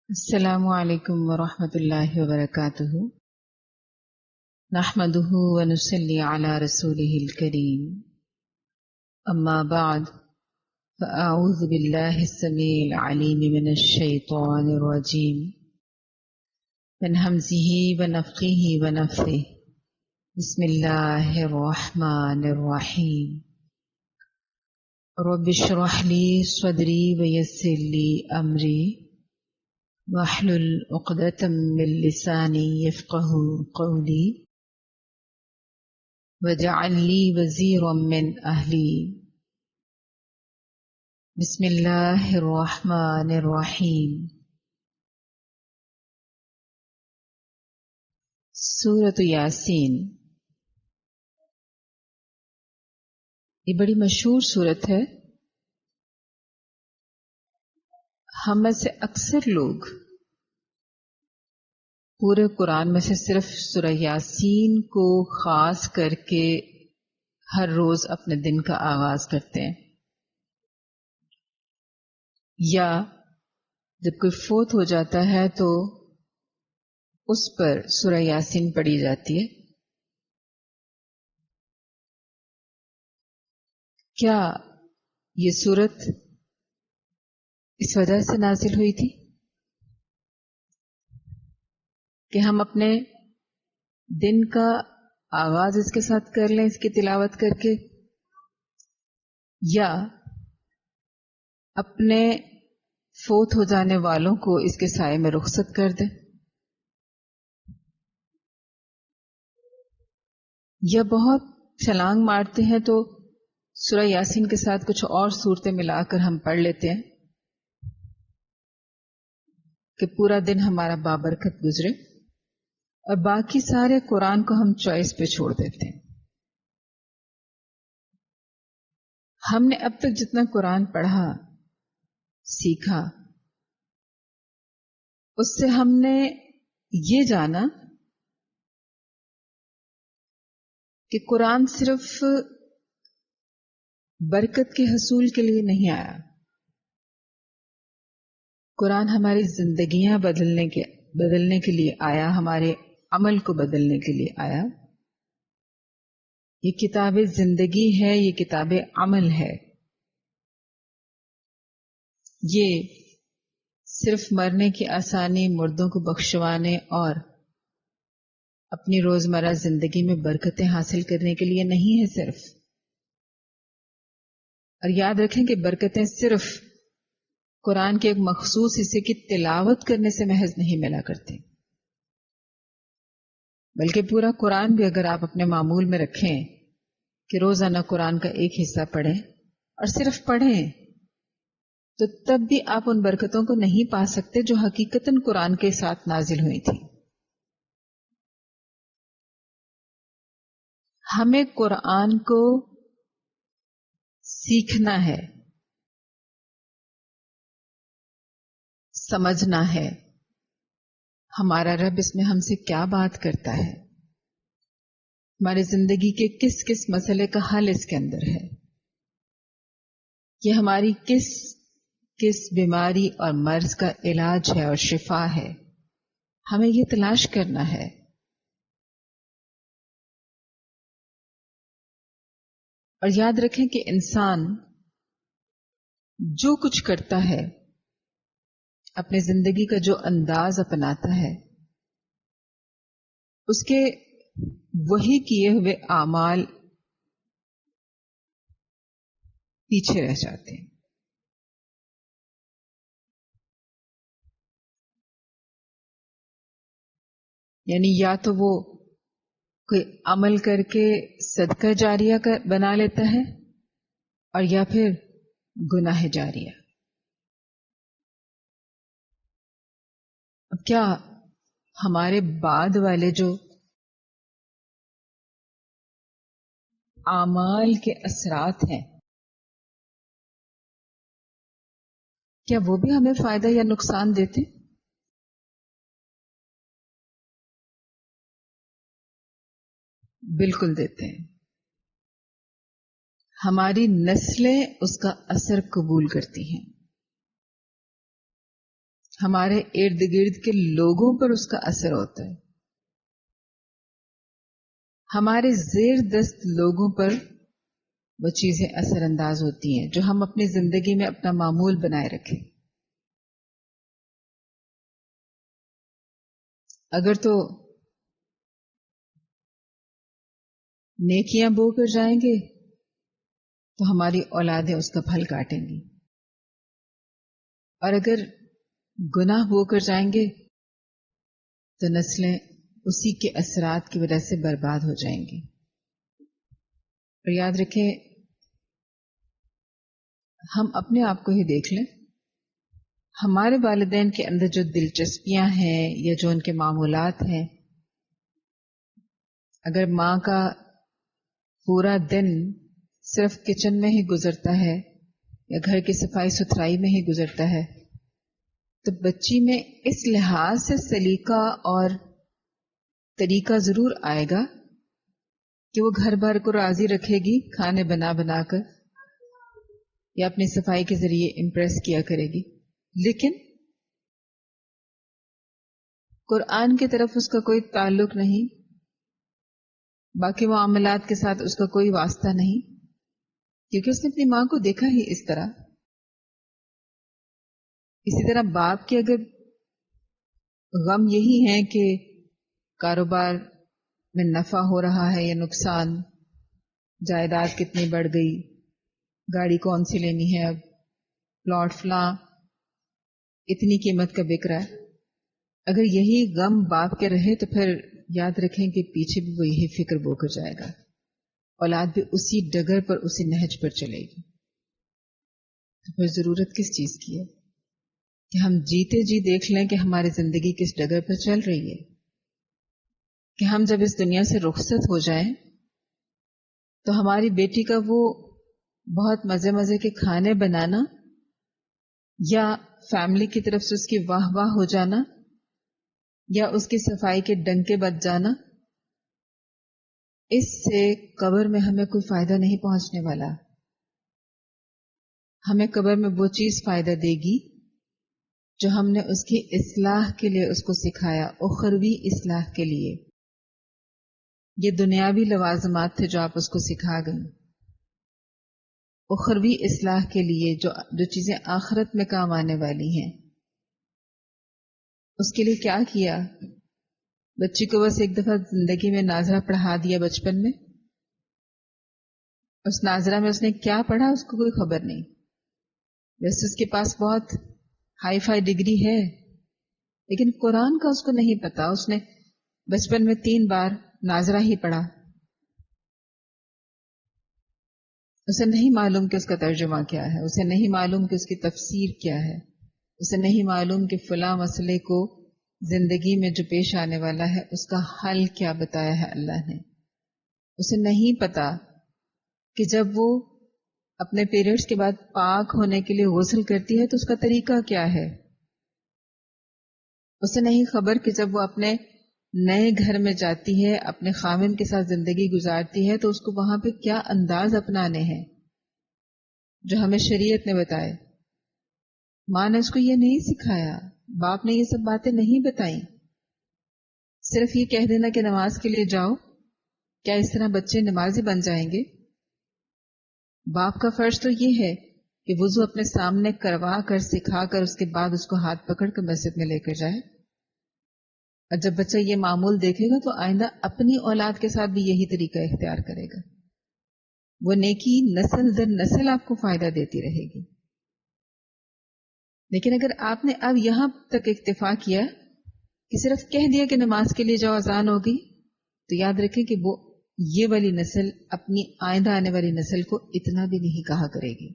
السلام علیکم ورحمۃ اللہ وبرکاتہ۔ نحمده ونصلی علی رسوله الکریم، اما بعد فاعوذ باللہ السمیع العلیم من الشیطان الرجیم، من ہمزہ ونفخہ ونفثہ، بسم اللہ الرحمن الرحیم۔ رب اشرح لی صدری ویسر لی امری واحلل عقدۃ من لسانی یفقهوا قولی واجعل لی وزیرا من اہلی۔ بسم اللہ الرحمن الرحیم۔ سورۃ یاسین، یہ بڑی مشہور سورت ہے۔ ہم میں سے اکثر لوگ پورے قرآن میں سے صرف سورہ یاسین کو خاص کر کے ہر روز اپنے دن کا آغاز کرتے ہیں، یا جب کوئی فوت ہو جاتا ہے تو اس پر سورہ یاسین پڑھی جاتی ہے۔ کیا یہ سورت اس وجہ سے نازل ہوئی تھی کہ ہم اپنے دن کا آغاز اس کے ساتھ کر لیں، اس کی تلاوت کر کے، یا اپنے فوت ہو جانے والوں کو اس کے سائے میں رخصت کر دیں، یا بہت چھلانگ مارتے ہیں تو سورہ یاسین کے ساتھ کچھ اور صورتیں ملا کر ہم پڑھ لیتے ہیں کہ پورا دن ہمارا بابرکت گزرے، اور باقی سارے قرآن کو ہم چوائس پہ چھوڑ دیتے ہیں۔ ہم نے اب تک جتنا قرآن پڑھا، سیکھا، اس سے ہم نے یہ جانا کہ قرآن صرف برکت کے حصول کے لیے نہیں آیا، قرآن ہماری زندگیاں بدلنے کے لیے آیا، ہمارے عمل کو بدلنے کے لیے آیا۔ یہ کتاب زندگی ہے، یہ کتاب عمل ہے۔ یہ صرف مرنے کی آسانی، مردوں کو بخشوانے اور اپنی روزمرہ زندگی میں برکتیں حاصل کرنے کے لیے نہیں ہے صرف۔ اور یاد رکھیں کہ برکتیں صرف قرآن کے ایک مخصوص حصے کی تلاوت کرنے سے محض نہیں ملا کرتی، بلکہ پورا قرآن بھی اگر آپ اپنے معمول میں رکھیں کہ روزانہ قرآن کا ایک حصہ پڑھیں اور صرف پڑھیں، تو تب بھی آپ ان برکتوں کو نہیں پا سکتے جو حقیقتاً قرآن کے ساتھ نازل ہوئی تھی۔ ہمیں قرآن کو سیکھنا ہے، سمجھنا ہے، ہمارا رب اس میں ہم سے کیا بات کرتا ہے، ہماری زندگی کے کس کس مسئلے کا حل اس کے اندر ہے، یہ ہماری کس کس بیماری اور مرض کا علاج ہے اور شفا ہے، ہمیں یہ تلاش کرنا ہے۔ اور یاد رکھیں کہ انسان جو کچھ کرتا ہے، اپنی زندگی کا جو انداز اپناتا ہے، اس کے وہی کیے ہوئے اعمال پیچھے رہ جاتے ہیں۔ یعنی یا تو وہ کوئی عمل کر کے صدقہ جاریہ کا بنا لیتا ہے، اور یا پھر گناہ جاریہ۔ اب کیا ہمارے بعد والے جو اعمال کے اثرات ہیں، کیا وہ بھی ہمیں فائدہ یا نقصان دیتے؟ بالکل دیتے ہیں۔ ہماری نسلیں اس کا اثر قبول کرتی ہیں۔ ہمارے ارد گرد کے لوگوں پر اس کا اثر ہوتا ہے، ہمارے زیر دست لوگوں پر وہ چیزیں اثر انداز ہوتی ہیں جو ہم اپنی زندگی میں اپنا معمول بنائے رکھیں. اگر تو نیکیاں بو کر جائیں گے تو ہماری اولادیں اس کا پھل کاٹیں گی، اور اگر گناہ بو کر جائیں گے تو نسلیں اسی کے اثرات کی وجہ سے برباد ہو جائیں گی. اور یاد رکھیں، ہم اپنے آپ کو ہی دیکھ لیں، ہمارے والدین کے اندر جو دلچسپیاں ہیں یا جو ان کے معمولات ہیں، اگر ماں کا پورا دن صرف کچن میں ہی گزرتا ہے یا گھر کی صفائی ستھرائی میں ہی گزرتا ہے تو بچی میں اس لحاظ سے سلیقہ اور طریقہ ضرور آئے گا کہ وہ گھر بھر کو راضی رکھے گی کھانے بنا بنا کر یا اپنی صفائی کے ذریعے امپریس کیا کرے گی، لیکن قرآن کی طرف اس کا کوئی تعلق نہیں، باقی معاملات کے ساتھ اس کا کوئی واسطہ نہیں، کیونکہ اس نے اپنی ماں کو دیکھا ہی اس طرح. اسی طرح باپ کے اگر غم یہی ہے کہ کاروبار میں نفع ہو رہا ہے یا نقصان، جائیداد کتنی بڑھ گئی، گاڑی کون سی لینی ہے، اب پلاٹ فلاں اتنی قیمت کا بک رہا ہے، اگر یہی غم باپ کے رہے تو پھر یاد رکھیں کہ پیچھے بھی وہ یہی فکر بو کر جائے گا، اولاد بھی اسی ڈگر پر اسی نہج پر چلے گی. تو پھر ضرورت کس چیز کی ہے کہ ہم جیتے جی دیکھ لیں کہ ہماری زندگی کس ڈگر پر چل رہی ہے، کہ ہم جب اس دنیا سے رخصت ہو جائیں تو ہماری بیٹی کا وہ بہت مزے مزے کے کھانے بنانا یا فیملی کی طرف سے اس کی واہ واہ ہو جانا یا اس کی صفائی کے ڈنکے بج جانا، اس سے قبر میں ہمیں کوئی فائدہ نہیں پہنچنے والا. ہمیں قبر میں وہ چیز فائدہ دے گی جو ہم نے اس کی اصلاح کے لیے اس کو سکھایا، اخروی اصلاح کے لیے. یہ دنیاوی لوازمات تھے جو آپ اس کو سکھا گئے، اخروی اصلاح کے لیے جو چیزیں آخرت میں کام آنے والی ہیں، اس کے لیے کیا کیا؟ بچی کو بس ایک دفعہ زندگی میں ناظرہ پڑھا دیا بچپن میں، اس ناظرہ میں اس نے کیا پڑھا اس کو کوئی خبر نہیں. ویسے اس کے پاس بہت ہائی فائی ڈگری ہے لیکن قرآن کا اس کو نہیں پتا. اس نے بچپن میں 3 بار ناظرہ ہی پڑھا، اسے نہیں معلوم کہ اس کا ترجمہ کیا ہے، اسے نہیں معلوم کہ اس کی تفسیر کیا ہے، اسے نہیں معلوم کہ فلاں مسئلے کو زندگی میں جو پیش آنے والا ہے اس کا حل کیا بتایا ہے اللہ نے. اسے نہیں پتا کہ جب وہ اپنے پیریڈز کے بعد پاک ہونے کے لیے غسل کرتی ہے تو اس کا طریقہ کیا ہے. اسے نہیں خبر کہ جب وہ اپنے نئے گھر میں جاتی ہے، اپنے خاوند کے ساتھ زندگی گزارتی ہے تو اس کو وہاں پہ کیا انداز اپنانے ہیں جو ہمیں شریعت نے بتائے. ماں نے اس کو یہ نہیں سکھایا، باپ نے یہ سب باتیں نہیں بتائیں. صرف یہ کہہ دینا کہ نماز کے لیے جاؤ، کیا اس طرح بچے نمازی بن جائیں گے؟ باپ کا فرض تو یہ ہے کہ وضو اپنے سامنے کروا کر سکھا کر اس کے بعد اس کو ہاتھ پکڑ کر مسجد میں لے کر جائے. اور جب بچہ یہ معمول دیکھے گا تو آئندہ اپنی اولاد کے ساتھ بھی یہی طریقہ اختیار کرے گا. وہ نیکی نسل در نسل آپ کو فائدہ دیتی رہے گی. لیکن اگر آپ نے اب یہاں تک اکتفا کیا کہ صرف کہہ دیا کہ نماز کے لیے جاؤ اذان ہوگی، تو یاد رکھیں کہ وہ یہ والی نسل اپنی آئندہ آنے والی نسل کو اتنا بھی نہیں کہا کرے گی،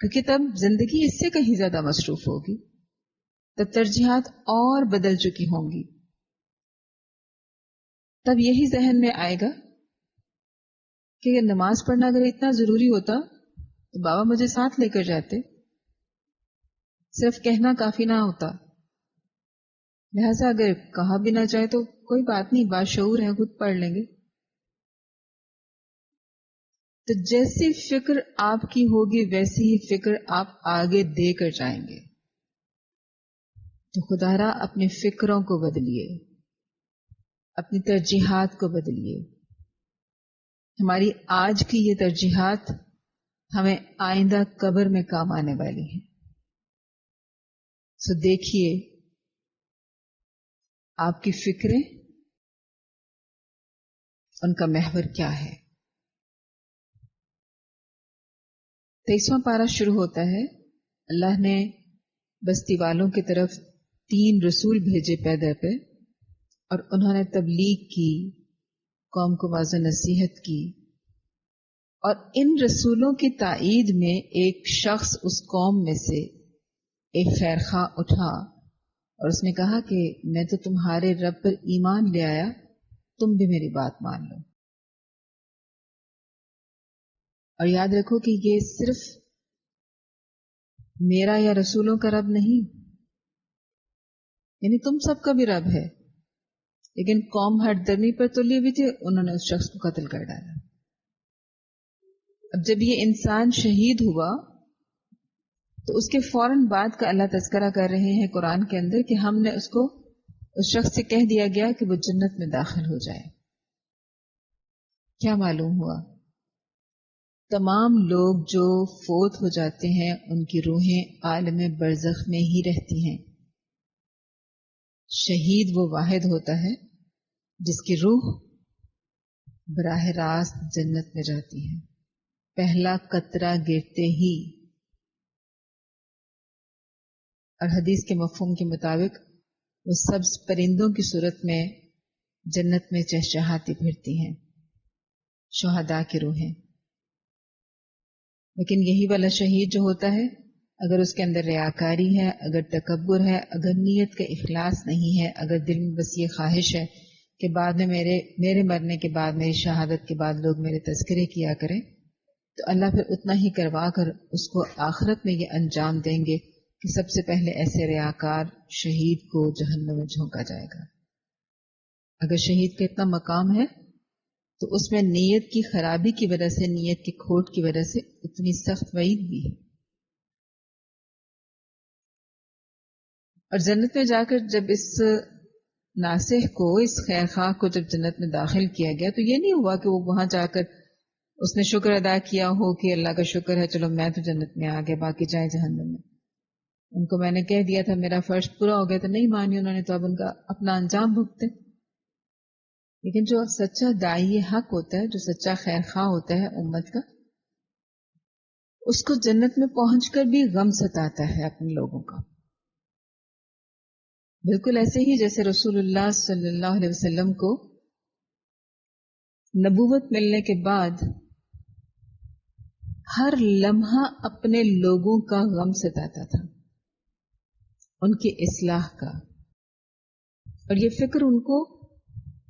کیونکہ تب زندگی اس سے کہیں زیادہ مصروف ہوگی، تب ترجیحات اور بدل چکی ہوں گی. تب یہی ذہن میں آئے گا کہ اگر نماز پڑھنا اگر اتنا ضروری ہوتا تو بابا مجھے ساتھ لے کر جاتے، صرف کہنا کافی نہ ہوتا. لہذا اگر کہا بھی نہ جائے تو کوئی بات نہیں، باشعور ہے، خود پڑھ لیں گے. تو جیسی فکر آپ کی ہوگی ویسی ہی فکر آپ آگے دے کر جائیں گے. تو خدارا اپنی فکروں کو بدلیے، اپنی ترجیحات کو بدلیے. ہماری آج کی یہ ترجیحات ہمیں آئندہ قبر میں کام آنے والی ہیں. سو دیکھیے آپ کی فکریں، ان کا محور کیا ہے. 23واں پارہ شروع ہوتا ہے، اللہ نے بستی والوں کی طرف 3 رسول بھیجے پیدر پہ، اور انہوں نے تبلیغ کی، قوم کو واضح نصیحت کی. اور ان رسولوں کی تائید میں ایک شخص اس قوم میں سے ایک خیرخواہ اٹھا اور اس نے کہا کہ میں تو تمہارے رب پر ایمان لے آیا، تم بھی میری بات مان لو. اور یاد رکھو کہ یہ صرف میرا یا رسولوں کا رب نہیں، یعنی تم سب کا بھی رب ہے. لیکن قوم ہٹ درمی پر تلی ہوئی تھی، انہوں نے اس شخص کو قتل کر ڈالا. اب جب یہ انسان شہید ہوا تو اس کے فوراً بعد کا اللہ تذکرہ کر رہے ہیں قرآن کے اندر کہ ہم نے اس کو، اس شخص سے کہہ دیا گیا کہ وہ جنت میں داخل ہو جائے. کیا معلوم ہوا؟ تمام لوگ جو فوت ہو جاتے ہیں ان کی روحیں عالم برزخ میں ہی رہتی ہیں. شہید وہ واحد ہوتا ہے جس کی روح براہ راست جنت میں جاتی ہے، پہلا قطرہ گرتے ہی. اور حدیث کے مفہوم کے مطابق وہ سبز پرندوں کی صورت میں جنت میں چہچہاتی پھرتی ہیں، شہداء کی روحیں. لیکن یہی والا شہید جو ہوتا ہے، اگر اس کے اندر ریاکاری ہے، اگر تکبر ہے، اگر نیت کا اخلاص نہیں ہے، اگر دل میں بس یہ خواہش ہے کہ بعد میں میرے مرنے کے بعد، میری شہادت کے بعد لوگ میرے تذکرے کیا کریں، تو اللہ پھر اتنا ہی کروا کر اس کو آخرت میں یہ انجام دیں گے کہ سب سے پہلے ایسے ریاکار شہید کو جہنم میں جھونکا جائے گا. اگر شہید کا اتنا مقام ہے تو اس میں نیت کی خرابی کی وجہ سے، نیت کی کھوٹ کی وجہ سے اتنی سخت وعید بھی ہے. اور جنت میں جا کر جب اس ناصح کو، اس خیر خواہ کو جب جنت میں داخل کیا گیا تو یہ نہیں ہوا کہ وہ وہاں جا کر اس نے شکر ادا کیا ہو کہ اللہ کا شکر ہے، چلو میں تو جنت میں آ گیا، باقی جائیں جہنم میں. ان کو میں نے کہہ دیا تھا میرا فرض پورا ہو گیا، تو نہیں مانی انہوں نے، تو اب ان کا اپنا انجام بھگتے. لیکن جو سچا داعی حق ہوتا ہے، جو سچا خیر خواہ ہوتا ہے امت کا، اس کو جنت میں پہنچ کر بھی غم ستاتا ہے اپنے لوگوں کا. بالکل ایسے ہی جیسے رسول اللہ صلی اللہ علیہ وسلم کو نبوت ملنے کے بعد ہر لمحہ اپنے لوگوں کا غم ستاتا تھا، ان کی اصلاح کا. اور یہ فکر ان کو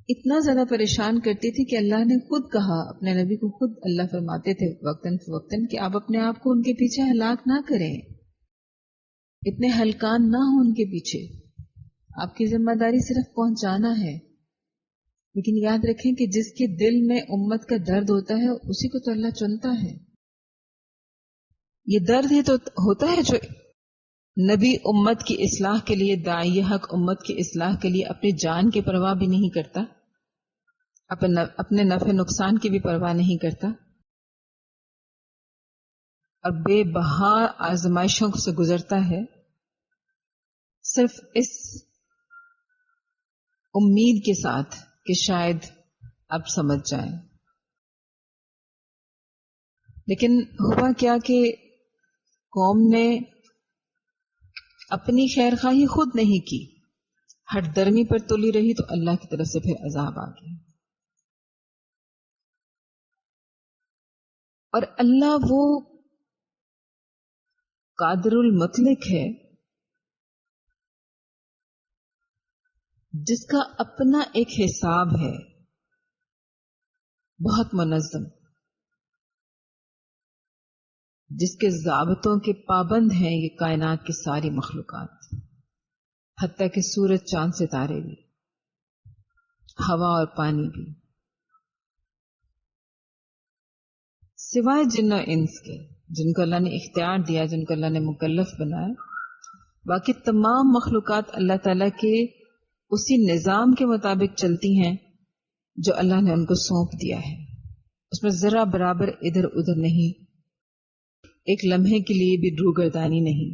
اتنا زیادہ پریشان کرتی تھی کہ اللہ نے خود کہا، اپنے نبی کو خود اللہ فرماتے تھے وقتاً فوقتاً کہ آپ اپنے آپ کو ان کے پیچھے ہلاک نہ کریں، اتنے ہلکان نہ ہوں ان کے پیچھے. آپ کی ذمہ داری صرف پہنچانا ہے. لیکن یاد رکھیں کہ جس کے دل میں امت کا درد ہوتا ہے اسی کو تو اللہ چنتا ہے. یہ درد ہی تو ہوتا ہے جو نبی امت کی اصلاح کے لیے، داعی حق امت کی اصلاح کے لیے اپنی جان کی پرواہ بھی نہیں کرتا، اپنے نفع نقصان کی بھی پرواہ نہیں کرتا، اور بے بہا آزمائشوں سے گزرتا ہے، صرف اس امید کے ساتھ کہ شاید اب سمجھ جائیں. لیکن ہوا کیا کہ قوم نے اپنی خیر خواہی خود نہیں کی، ہٹ درمی پر تلی رہی، تو اللہ کی طرف سے پھر عذاب آ گیا. اور اللہ وہ قادر المطلق ہے جس کا اپنا ایک حساب ہے، بہت منظم، جس کے ضابطوں کے پابند ہیں یہ کائنات کی ساری مخلوقات، حتیٰ کہ سورج، چاند، ستارے بھی، ہوا اور پانی بھی، سوائے جن و انس کے جن کو اللہ نے اختیار دیا، جن کو اللہ نے مکلف بنایا. باقی تمام مخلوقات اللہ تعالیٰ کے اسی نظام کے مطابق چلتی ہیں جو اللہ نے ان کو سونپ دیا ہے. اس میں ذرا برابر ادھر ادھر نہیں، ایک لمحے کے لیے بھی روگردانی نہیں.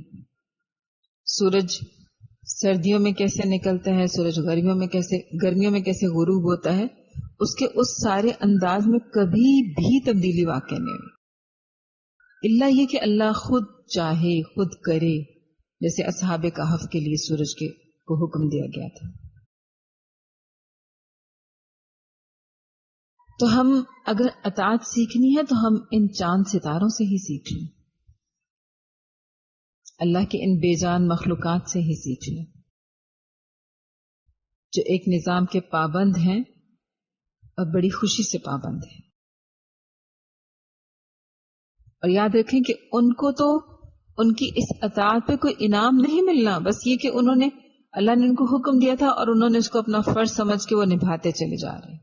سورج سردیوں میں کیسے نکلتا ہے، سورج گرمیوں میں کیسے غروب ہوتا ہے، اس کے اس سارے انداز میں کبھی بھی تبدیلی واقع نہیں ہوئی، الا یہ کہ اللہ خود چاہے، خود کرے، جیسے اصحاب کہف کے لیے سورج کو حکم دیا گیا تھا. تو ہم اگر اطاعت سیکھنی ہے تو ہم ان چاند ستاروں سے ہی سیکھ لیں، اللہ کے ان بے جان مخلوقات سے ہی سیکھ لیں جو ایک نظام کے پابند ہیں اور بڑی خوشی سے پابند ہیں. اور یاد رکھیں کہ ان کو تو ان کی اس اطاعت پہ کوئی انعام نہیں ملنا، بس یہ کہ اللہ نے ان کو حکم دیا تھا اور انہوں نے اس کو اپنا فرض سمجھ کے وہ نبھاتے چلے جا رہے ہیں.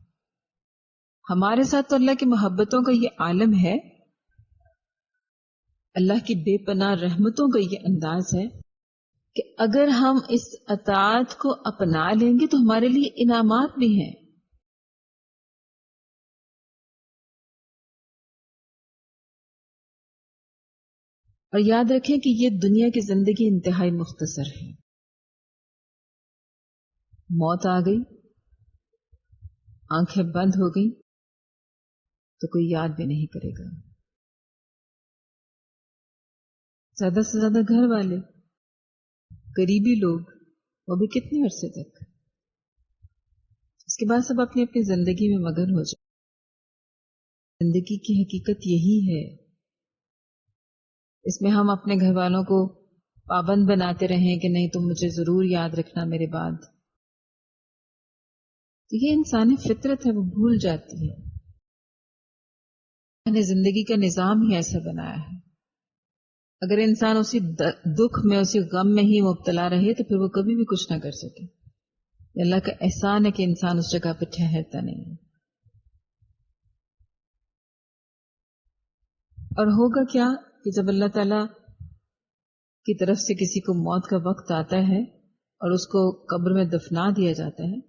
ہمارے ساتھ تو اللہ کی محبتوں کا یہ عالم ہے، اللہ کی بے پناہ رحمتوں کا یہ انداز ہے کہ اگر ہم اس اطاعت کو اپنا لیں گے تو ہمارے لیے انعامات بھی ہیں. اور یاد رکھیں کہ یہ دنیا کی زندگی انتہائی مختصر ہے. موت آ گئی، آنکھیں بند ہو گئی تو کوئی یاد بھی نہیں کرے گا. زیادہ سے زیادہ گھر والے، قریبی لوگ، وہ بھی کتنے عرصے تک. اس کے بعد سب اپنی اپنی زندگی میں مگن ہو جائے. زندگی کی حقیقت یہی ہے. اس میں ہم اپنے گھر والوں کو پابند بناتے رہیں کہ نہیں تم مجھے ضرور یاد رکھنا میرے بعد، تو یہ انسانی فطرت ہے، وہ بھول جاتی ہے. میں نے زندگی کا نظام ہی ایسا بنایا ہے. اگر انسان اسی دکھ میں، اسی غم میں ہی مبتلا رہے تو پھر وہ کبھی بھی کچھ نہ کر سکے. اللہ کا احسان ہے کہ انسان اس جگہ پہ ٹھہرتا نہیں ہے. اور ہوگا کیا کہ جب اللہ تعالی کی طرف سے کسی کو موت کا وقت آتا ہے اور اس کو قبر میں دفنا دیا جاتا ہے،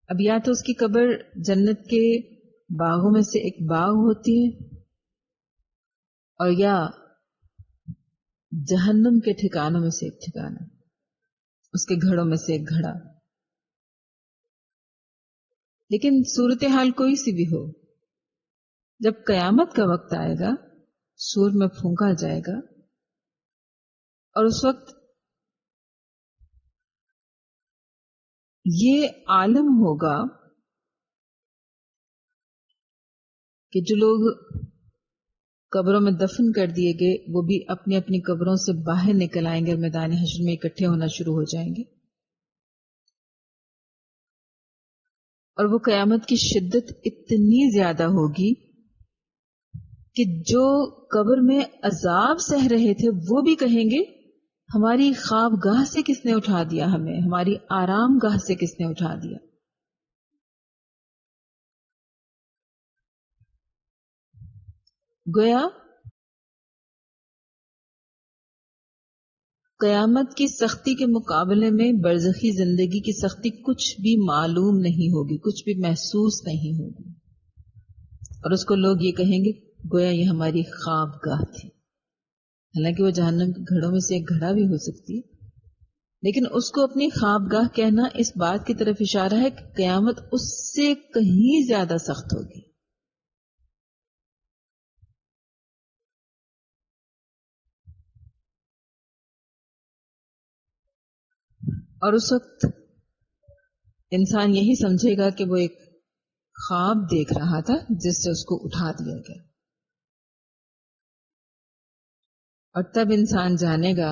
اب یا تو اس کی قبر جنت کے باغوں میں سے ایک باغ ہوتی ہے اور یا جہنم کے ٹھکانوں میں سے ایک ٹھکانہ، اس کے گھڑوں میں سے ایک گھڑا. لیکن صورتحال کوئی سی بھی ہو، جب قیامت کا وقت آئے گا، سور میں پھونکا جائے گا اور اس وقت یہ عالم ہوگا کہ جو لوگ قبروں میں دفن کر دیے گئے وہ بھی اپنی اپنی قبروں سے باہر نکل آئیں گے اور میدان حشر میں اکٹھے ہونا شروع ہو جائیں گے. اور وہ قیامت کی شدت اتنی زیادہ ہوگی کہ جو قبر میں عذاب سہ رہے تھے وہ بھی کہیں گے ہماری خواب گاہ سے کس نے اٹھا دیا، ہمیں ہماری آرام گاہ سے کس نے اٹھا دیا. گویا قیامت کی سختی کے مقابلے میں برزخی زندگی کی سختی کچھ بھی معلوم نہیں ہوگی، کچھ بھی محسوس نہیں ہوگی. اور اس کو لوگ یہ کہیں گے گویا یہ ہماری خواب گاہ تھی. حالانکہ وہ جہنم کے گھڑوں میں سے ایک گھڑا بھی ہو سکتی ہے، لیکن اس کو اپنی خواب گاہ کہنا اس بات کی طرف اشارہ ہے کہ قیامت اس سے کہیں زیادہ سخت ہوگی. اور اس وقت انسان یہی سمجھے گا کہ وہ ایک خواب دیکھ رہا تھا جس سے اس کو اٹھا دیا گیا. اور تب انسان جانے گا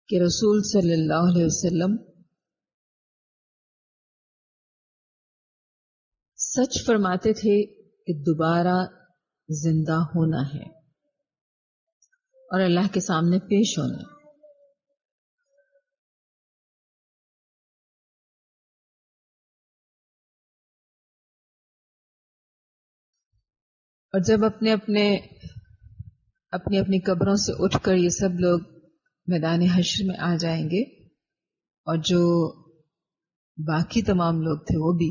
کہ رسول صلی اللہ علیہ وسلم سچ فرماتے تھے کہ دوبارہ زندہ ہونا ہے اور اللہ کے سامنے پیش ہونا ہے. اور جب اپنی اپنی قبروں سے اٹھ کر یہ سب لوگ میدان حشر میں آ جائیں گے، اور جو باقی تمام لوگ تھے وہ بھی،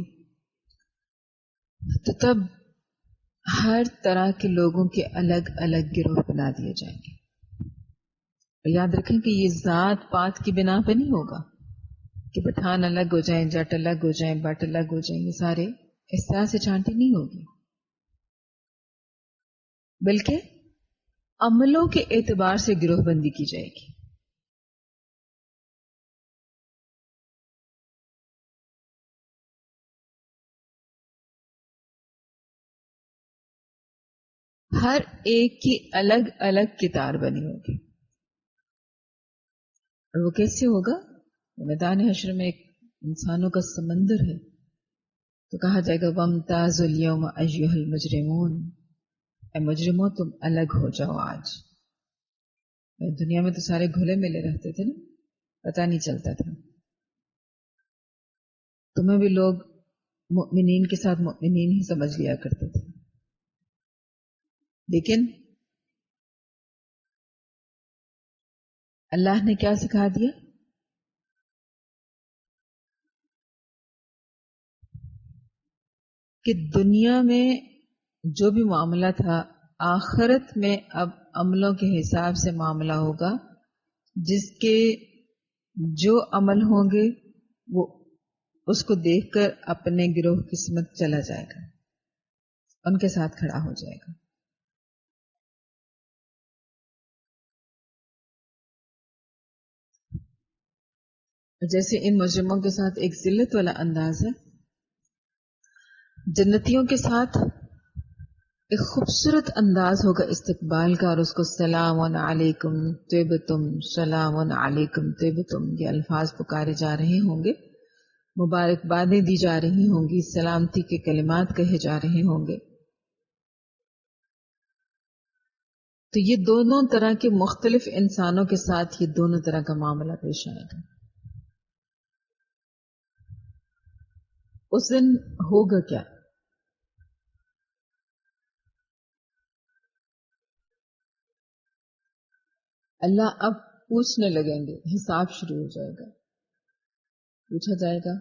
تو تب ہر طرح کے لوگوں کے الگ الگ گروہ بنا دیے جائیں گے. اور یاد رکھیں کہ یہ ذات پات کی بنا پہ نہیں ہوگا کہ پٹھان الگ ہو جائیں، جٹ الگ ہو جائیں، بٹ الگ ہو جائیں. یہ سارے اس طرح سے چانٹی نہیں ہوگی، بلکہ عملوں کے اعتبار سے گروہ بندی کی جائے گی. ہر ایک کی الگ الگ کتار بنی ہوگی. اور وہ کیسے ہوگا؟ میدان حشر میں ایک انسانوں کا سمندر ہے، تو کہا جائے گا وَامْتَازُوا الْيَوْمَ أَيُّهَا الْمُجْرِمُونَ، اے مجرموں تم الگ ہو جاؤ آج. دنیا میں تو سارے گھلے ملے رہتے تھے نا، پتہ نہیں چلتا تھا. تمہیں بھی لوگ مؤمنین کے ساتھ مؤمنین ہی سمجھ لیا کرتے تھے، لیکن اللہ نے کیا سکھا دیا؟ کہ دنیا میں جو بھی معاملہ تھا، آخرت میں اب عملوں کے حساب سے معاملہ ہوگا. جس کے جو عمل ہوں گے وہ اس کو دیکھ کر اپنے گروہ قسمت چلا جائے گا، ان کے ساتھ کھڑا ہو جائے گا. جیسے ان مجرموں کے ساتھ ایک ذلت والا انداز ہے، جنتیوں کے ساتھ ایک خوبصورت انداز ہوگا استقبال کا، اور اس کو سلام علیکم طیبتم، سلام علیکم طیبتم، یہ الفاظ پکارے جا رہے ہوں گے، مبارکبادیں دی جا رہی ہوں گی، سلامتی کے کلمات کہے جا رہے ہوں گے. تو یہ دونوں طرح کے مختلف انسانوں کے ساتھ یہ دونوں طرح کا معاملہ پیش آئے گا. اس دن ہوگا کیا؟ اللہ اب پوچھنے لگیں گے، حساب شروع ہو جائے گا. پوچھا جائے گا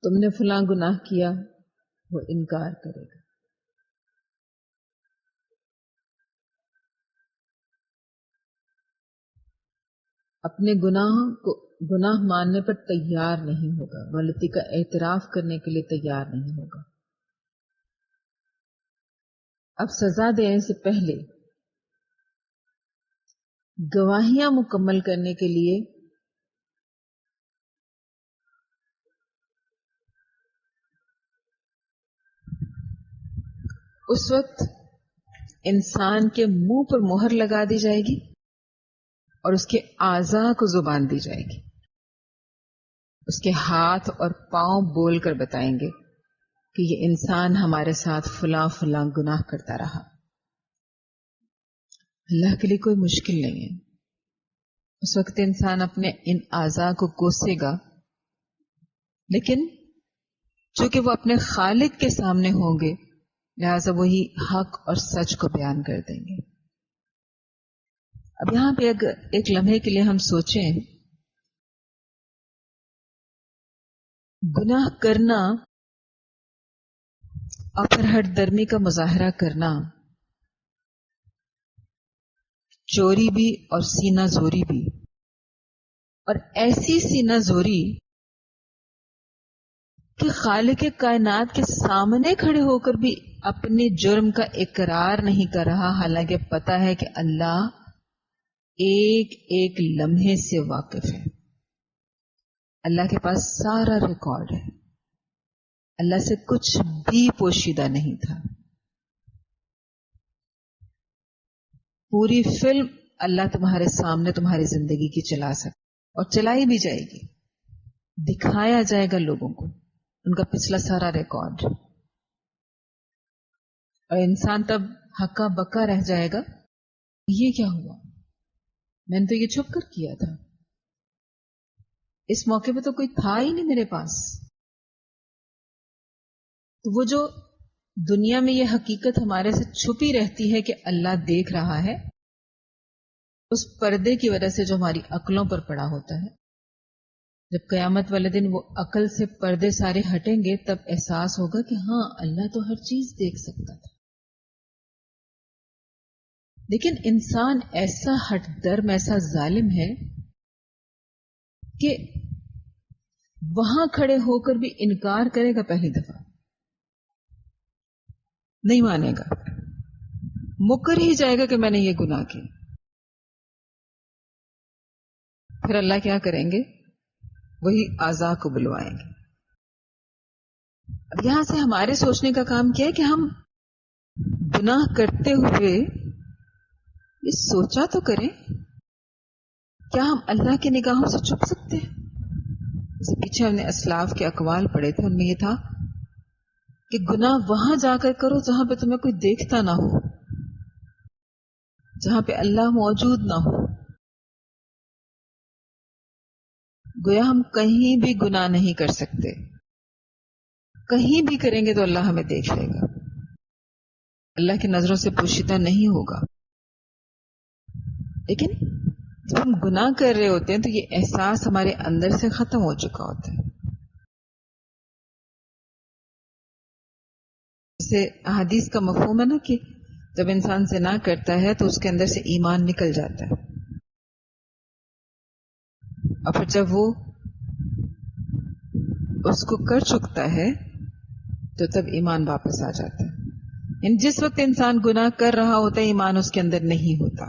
تم نے فلاں گناہ کیا، وہ انکار کرے گا. اپنے گناہ ماننے پر تیار نہیں ہوگا، غلطی کا اعتراف کرنے کے لیے تیار نہیں ہوگا. اب سزا دینے سے پہلے گواہیاں مکمل کرنے کے لیے اس وقت انسان کے منہ پر مہر لگا دی جائے گی اور اس کے اعضاء کو زبان دی جائے گی. اس کے ہاتھ اور پاؤں بول کر بتائیں گے کہ یہ انسان ہمارے ساتھ فلاں فلاں گناہ کرتا رہا. اللہ کے لیے کوئی مشکل نہیں ہے. اس وقت انسان اپنے ان اعضاء کو کوسے گا، لیکن چونکہ وہ اپنے خالق کے سامنے ہوں گے لہذا وہی حق اور سچ کو بیان کر دیں گے. اب یہاں پہ اگر ایک لمحے کے لیے ہم سوچیں، گناہ کرنا اور پھر ہٹ درمی کا مظاہرہ کرنا، چوری بھی اور سینہ زوری بھی، اور ایسی سینہ زوری کہ خالق کائنات کے سامنے کھڑے ہو کر بھی اپنے جرم کا اقرار نہیں کر رہا، حالانکہ پتہ ہے کہ اللہ ایک ایک لمحے سے واقف ہے. اللہ کے پاس سارا ریکارڈ ہے، اللہ سے کچھ بھی پوشیدہ نہیں تھا. پوری فلم اللہ تمہارے سامنے تمہاری زندگی کی چلا سکتا، اور چلائی بھی جائے گی، دکھایا جائے گا لوگوں کو ان کا پچھلا سارا ریکارڈ. اور انسان تب ہکا بکا رہ جائے گا، یہ کیا ہوا، میں نے تو یہ چھپ کر کیا تھا، اس موقع پہ تو کوئی تھا ہی نہیں میرے پاس. تو وہ جو دنیا میں یہ حقیقت ہمارے سے چھپی رہتی ہے کہ اللہ دیکھ رہا ہے، اس پردے کی وجہ سے جو ہماری عقلوں پر پڑا ہوتا ہے. جب قیامت والے دن وہ عقل سے پردے سارے ہٹیں گے تب احساس ہوگا کہ ہاں اللہ تو ہر چیز دیکھ سکتا تھا. لیکن انسان ایسا ہٹ درم، ایسا ظالم ہے کہ وہاں کھڑے ہو کر بھی انکار کرے گا. پہلی دفعہ نہیں مانے گا، مکر ہی جائے گا کہ میں نے یہ گناہ کیا. پھر اللہ کیا کریں گے؟ وہی اعضاء کو بلوائیں گے. اب یہاں سے ہمارے سوچنے کا کام کیا ہے کہ ہم گناہ کرتے ہوئے یہ سوچا تو کریں، کیا ہم اللہ کی نگاہوں سے چھپ سکتے ہیں؟ جیسے پیچھے ہم نے اسلاف کے اقوال پڑھے تھے، ان میں یہ تھا کہ گناہ وہاں جا کر کرو جہاں پہ تمہیں کوئی دیکھتا نہ ہو، جہاں پہ اللہ موجود نہ ہو. گویا ہم کہیں بھی گناہ نہیں کر سکتے، کہیں بھی کریں گے تو اللہ ہمیں دیکھ لے گا، اللہ کی نظروں سے پوشیدہ نہیں ہوگا. لیکن جب ہم گناہ کر رہے ہوتے ہیں تو یہ احساس ہمارے اندر سے ختم ہو چکا ہوتا ہے. جیسے احادیث کا مفہوم ہے نا کہ جب انسان زنا کرتا ہے تو اس کے اندر سے ایمان نکل جاتا ہے، اور پھر جب وہ اس کو کر چکتا ہے تو تب ایمان واپس آ جاتا ہے. یعنی جس وقت انسان گناہ کر رہا ہوتا ہے ایمان اس کے اندر نہیں ہوتا.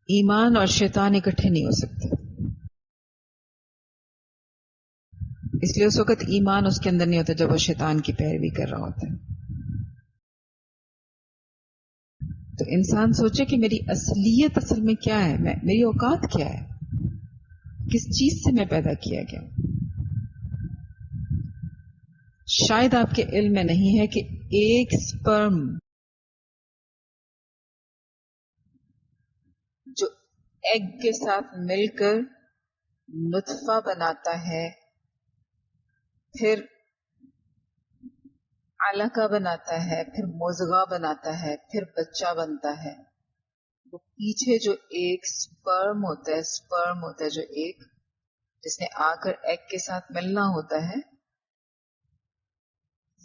ایمان اور شیطان اکٹھے نہیں ہو سکتے، اس لیے اس وقت ایمان اس کے اندر نہیں ہوتا جب وہ شیطان کی پیروی کر رہا ہوتا ہے. تو انسان سوچے کہ میری اصلیت اصل میں کیا ہے، میری اوقات کیا ہے، کس چیز سے میں پیدا کیا گیا. شاید آپ کے علم میں نہیں ہے کہ ایک سپرم جو ایگ کے ساتھ مل کر نطفہ بناتا ہے، پھر علقہ بناتا ہے، پھر مضغہ بناتا ہے، پھر بچہ بنتا ہے، وہ پیچھے جو ایک سپرم ہوتا ہے جو ایک جس نے آ کر ایگ کے ساتھ ملنا ہوتا ہے،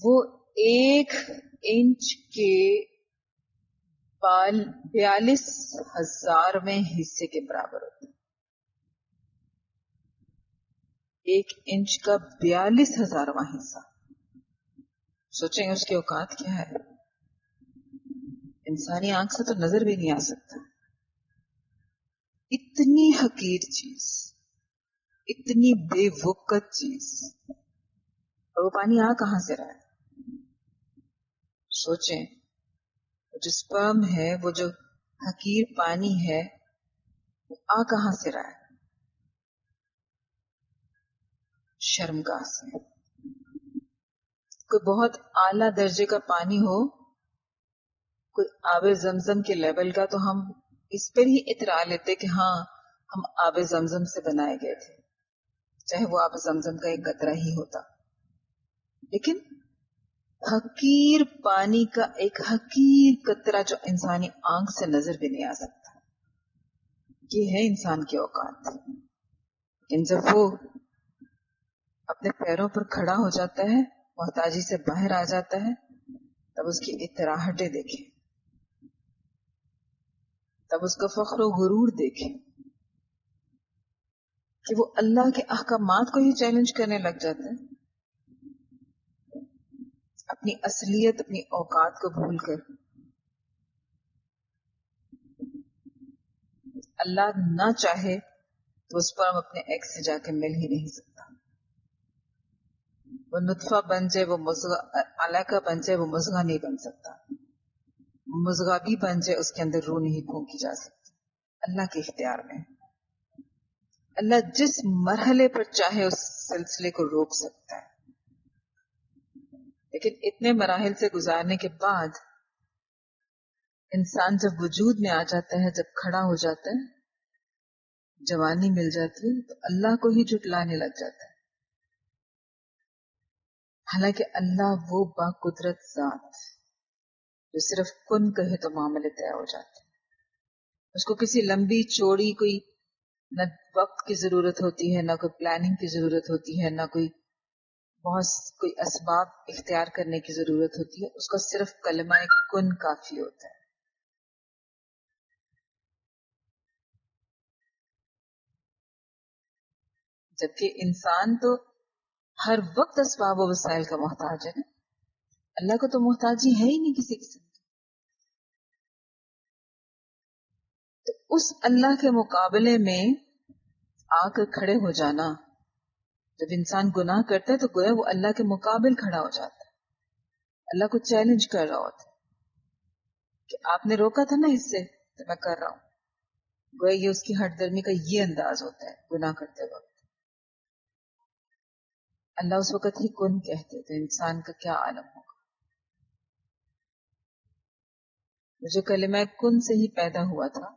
وہ 1 انچ کے 42,000 حصے کے برابر ہوتا ہے. 1 انچ کا 42,000واں حصہ. سوچیں اس کی اوقات کیا ہے، انسانی آنکھ سے تو نظر بھی نہیں آ سکتا. اتنی حقیر چیز، اتنی بے وقت چیز، اور وہ پانی آ کہاں سے رہا ہے؟ سوچیں جو سپرم ہے، وہ جو حقیر پانی ہے، وہ آ کہاں سے رہا ہے؟ شرمگاہ سے. کوئی بہت اعلیٰ درجے کا پانی ہو، کوئی آب زمزم کے لیول کا، تو ہم اس پر ہی اترا لیتے کہ ہاں ہم آب زمزم سے بنائے گئے تھے، چاہے وہ آب زمزم کا ایک قطرہ ہی ہوتا. لیکن حقیر پانی کا ایک حقیر قطرہ جو انسانی آنکھ سے نظر بھی نہیں آ سکتا، یہ ہے انسان کی اوقات. لیکن جب وہ اپنے پیروں پر کھڑا ہو جاتا ہے، محتاجی سے باہر آ جاتا ہے، تب اس کی اطراحٹیں دیکھیں، تب اس کا فخر و غرور دیکھیں کہ وہ اللہ کے احکامات کو ہی چیلنج کرنے لگ جاتا ہے، اپنی اصلیت، اپنی اوقات کو بھول کر. اللہ نہ چاہے تو اس پر ہم اپنے ایکس سے جا کے مل ہی نہیں سکتا. وہ نطفہ بن جائے، وہ مضغہ علقہ بن جائے، وہ مضغہ نہیں بن سکتا. مضغہ بھی بن جائے، اس کے اندر روح نہیں پھونکی جا سکتی. اللہ کے اختیار میں. اللہ جس مرحلے پر چاہے اس سلسلے کو روک سکتا ہے، لیکن اتنے مراحل سے گزارنے کے بعد انسان جب وجود میں آ جاتا ہے، جب کھڑا ہو جاتا ہے، جوانی مل جاتی ہے تو اللہ کو ہی جھٹلانے لگ جاتا ہے، حالانکہ اللہ وہ باقدرت ذات جو صرف کن کہے تو معاملے طے ہو جاتے ہیں. اس کو کسی لمبی چوڑی کوئی نہ وقت کی ضرورت ہوتی ہے، نہ کوئی پلاننگ کی ضرورت ہوتی ہے، نہ کوئی اسباب اختیار کرنے کی ضرورت ہوتی ہے. اس کا صرف کلمہ کن کافی ہوتا ہے. جبکہ انسان تو ہر وقت اسباب و وسائل کا محتاج ہے نا. اللہ کو تو محتاجی ہے ہی نہیں کسی قسم کی. تو اس اللہ کے مقابلے میں آ کر کھڑے ہو جانا، جب انسان گناہ کرتا ہے تو گویا وہ اللہ کے مقابل کھڑا ہو جاتا ہے، اللہ کو چیلنج کر رہا ہوتا ہے کہ آپ نے روکا تھا نا اس سے تو میں کر رہا ہوں. گویا یہ اس کی ہٹ درمی کا یہ انداز ہوتا ہے گناہ کرتے وقت. اللہ اس وقت ہی کن کہتے تو انسان کا کیا عالم ہوگا. جو کلمہ کن سے ہی پیدا ہوا تھا،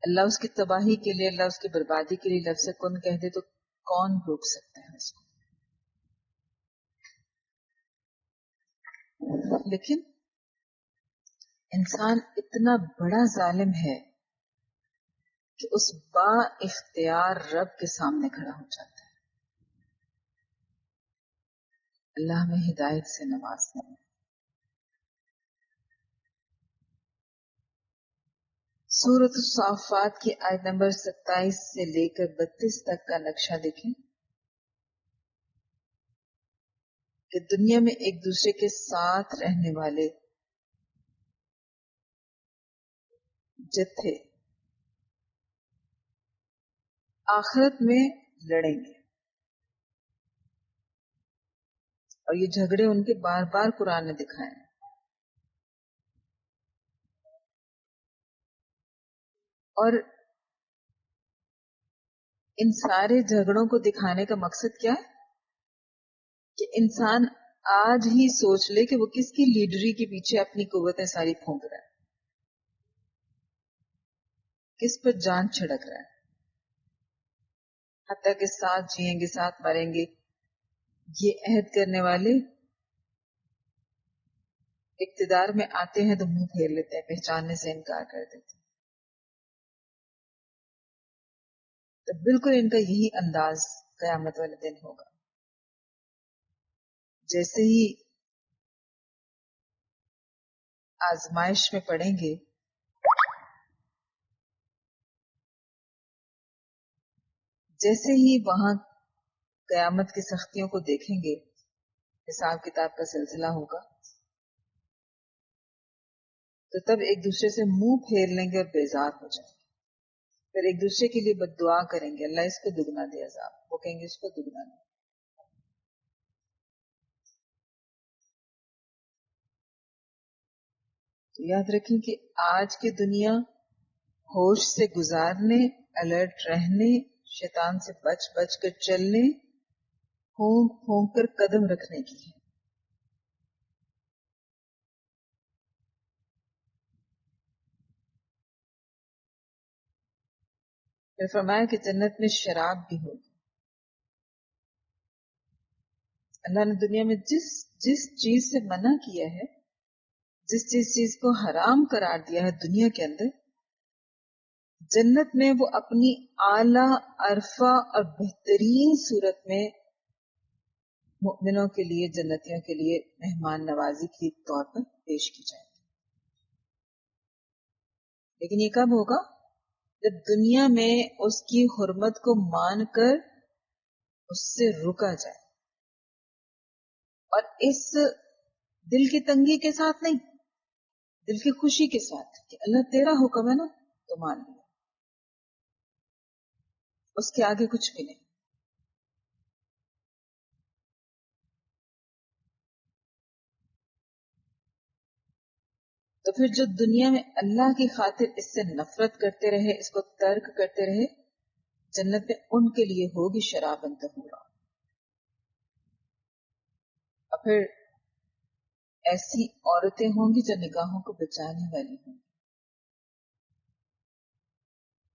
اللہ اس کی تباہی کے لیے، اللہ اس کی بربادی کے لیے لفظ کن کہہ دے تو کون روک سکتا ہے اس کو. لیکن انسان اتنا بڑا ظالم ہے کہ اس با اختیار رب کے سامنے کھڑا ہو جاتا ہے. اللہ میں ہدایت سے نوازنا. سورۃ الصافات کی آیت نمبر 27 سے لے کر 32 تک کا نقشہ دیکھیں کہ دنیا میں ایک دوسرے کے ساتھ رہنے والے جتھے آخرت میں لڑیں گے، اور یہ جھگڑے ان کے بار بار قرآن نے دکھائے ہیں. اور ان سارے جھگڑوں کو دکھانے کا مقصد کیا ہے کہ انسان آج ہی سوچ لے کہ وہ کس کی لیڈری کے پیچھے اپنی قوتیں ساری پھونک رہا ہے، کس پر جان چھڑک رہا ہے. حتیٰ کہ ساتھ جئیں گے ساتھ مریں گے یہ عہد کرنے والے اقتدار میں آتے ہیں تو منہ پھیر لیتے ہیں، پہچاننے سے انکار کر دیتے ہیں. تو بالکل ان کا یہی انداز قیامت والے دن ہوگا. جیسے ہی آزمائش میں پڑیں گے، جیسے ہی وہاں قیامت کی سختیوں کو دیکھیں گے، حساب کتاب کا سلسلہ ہوگا، تو تب ایک دوسرے سے منہ پھیر لیں گے اور بیزار ہو جائیں گے. پھر ایک دوسرے کے لیے بد دعا کریں گے، اللہ اس کو دگنا دے عذاب، وہ کہیں گے اس کو دگنا دے. تو یاد رکھیں کہ آج کی دنیا ہوش سے گزارنے، الرٹ رہنے، شیطان سے بچ بچ کر چلنے، پھونک پھونک کر قدم رکھنے کی ہے. پھر فرمایا کہ جنت میں شراب بھی ہوگی. اللہ نے دنیا میں جس چیز سے منع کیا ہے، جس چیز کو حرام قرار دیا ہے دنیا کے اندر، جنت میں وہ اپنی اعلی عرفہ اور بہترین صورت میں مؤمنوں کے لیے، جنتیوں کے لیے مہمان نوازی کے طور پر پیش کی جائے گی. لیکن یہ کب ہوگا؟ جب دنیا میں اس کی حرمت کو مان کر اس سے رکا جائے، اور اس دل کی تنگی کے ساتھ نہیں، دل کی خوشی کے ساتھ کہ اللہ تیرا حکم ہے نا تو مان لیا، اس کے آگے کچھ بھی نہیں. تو پھر جو دنیا میں اللہ کی خاطر اس سے نفرت کرتے رہے، اس کو ترک کرتے رہے، جنت میں ان کے لیے ہوگی شراب طہورا. اور پھر ایسی عورتیں ہوں گی جو نگاہوں کو بچانے والی ہوں گی،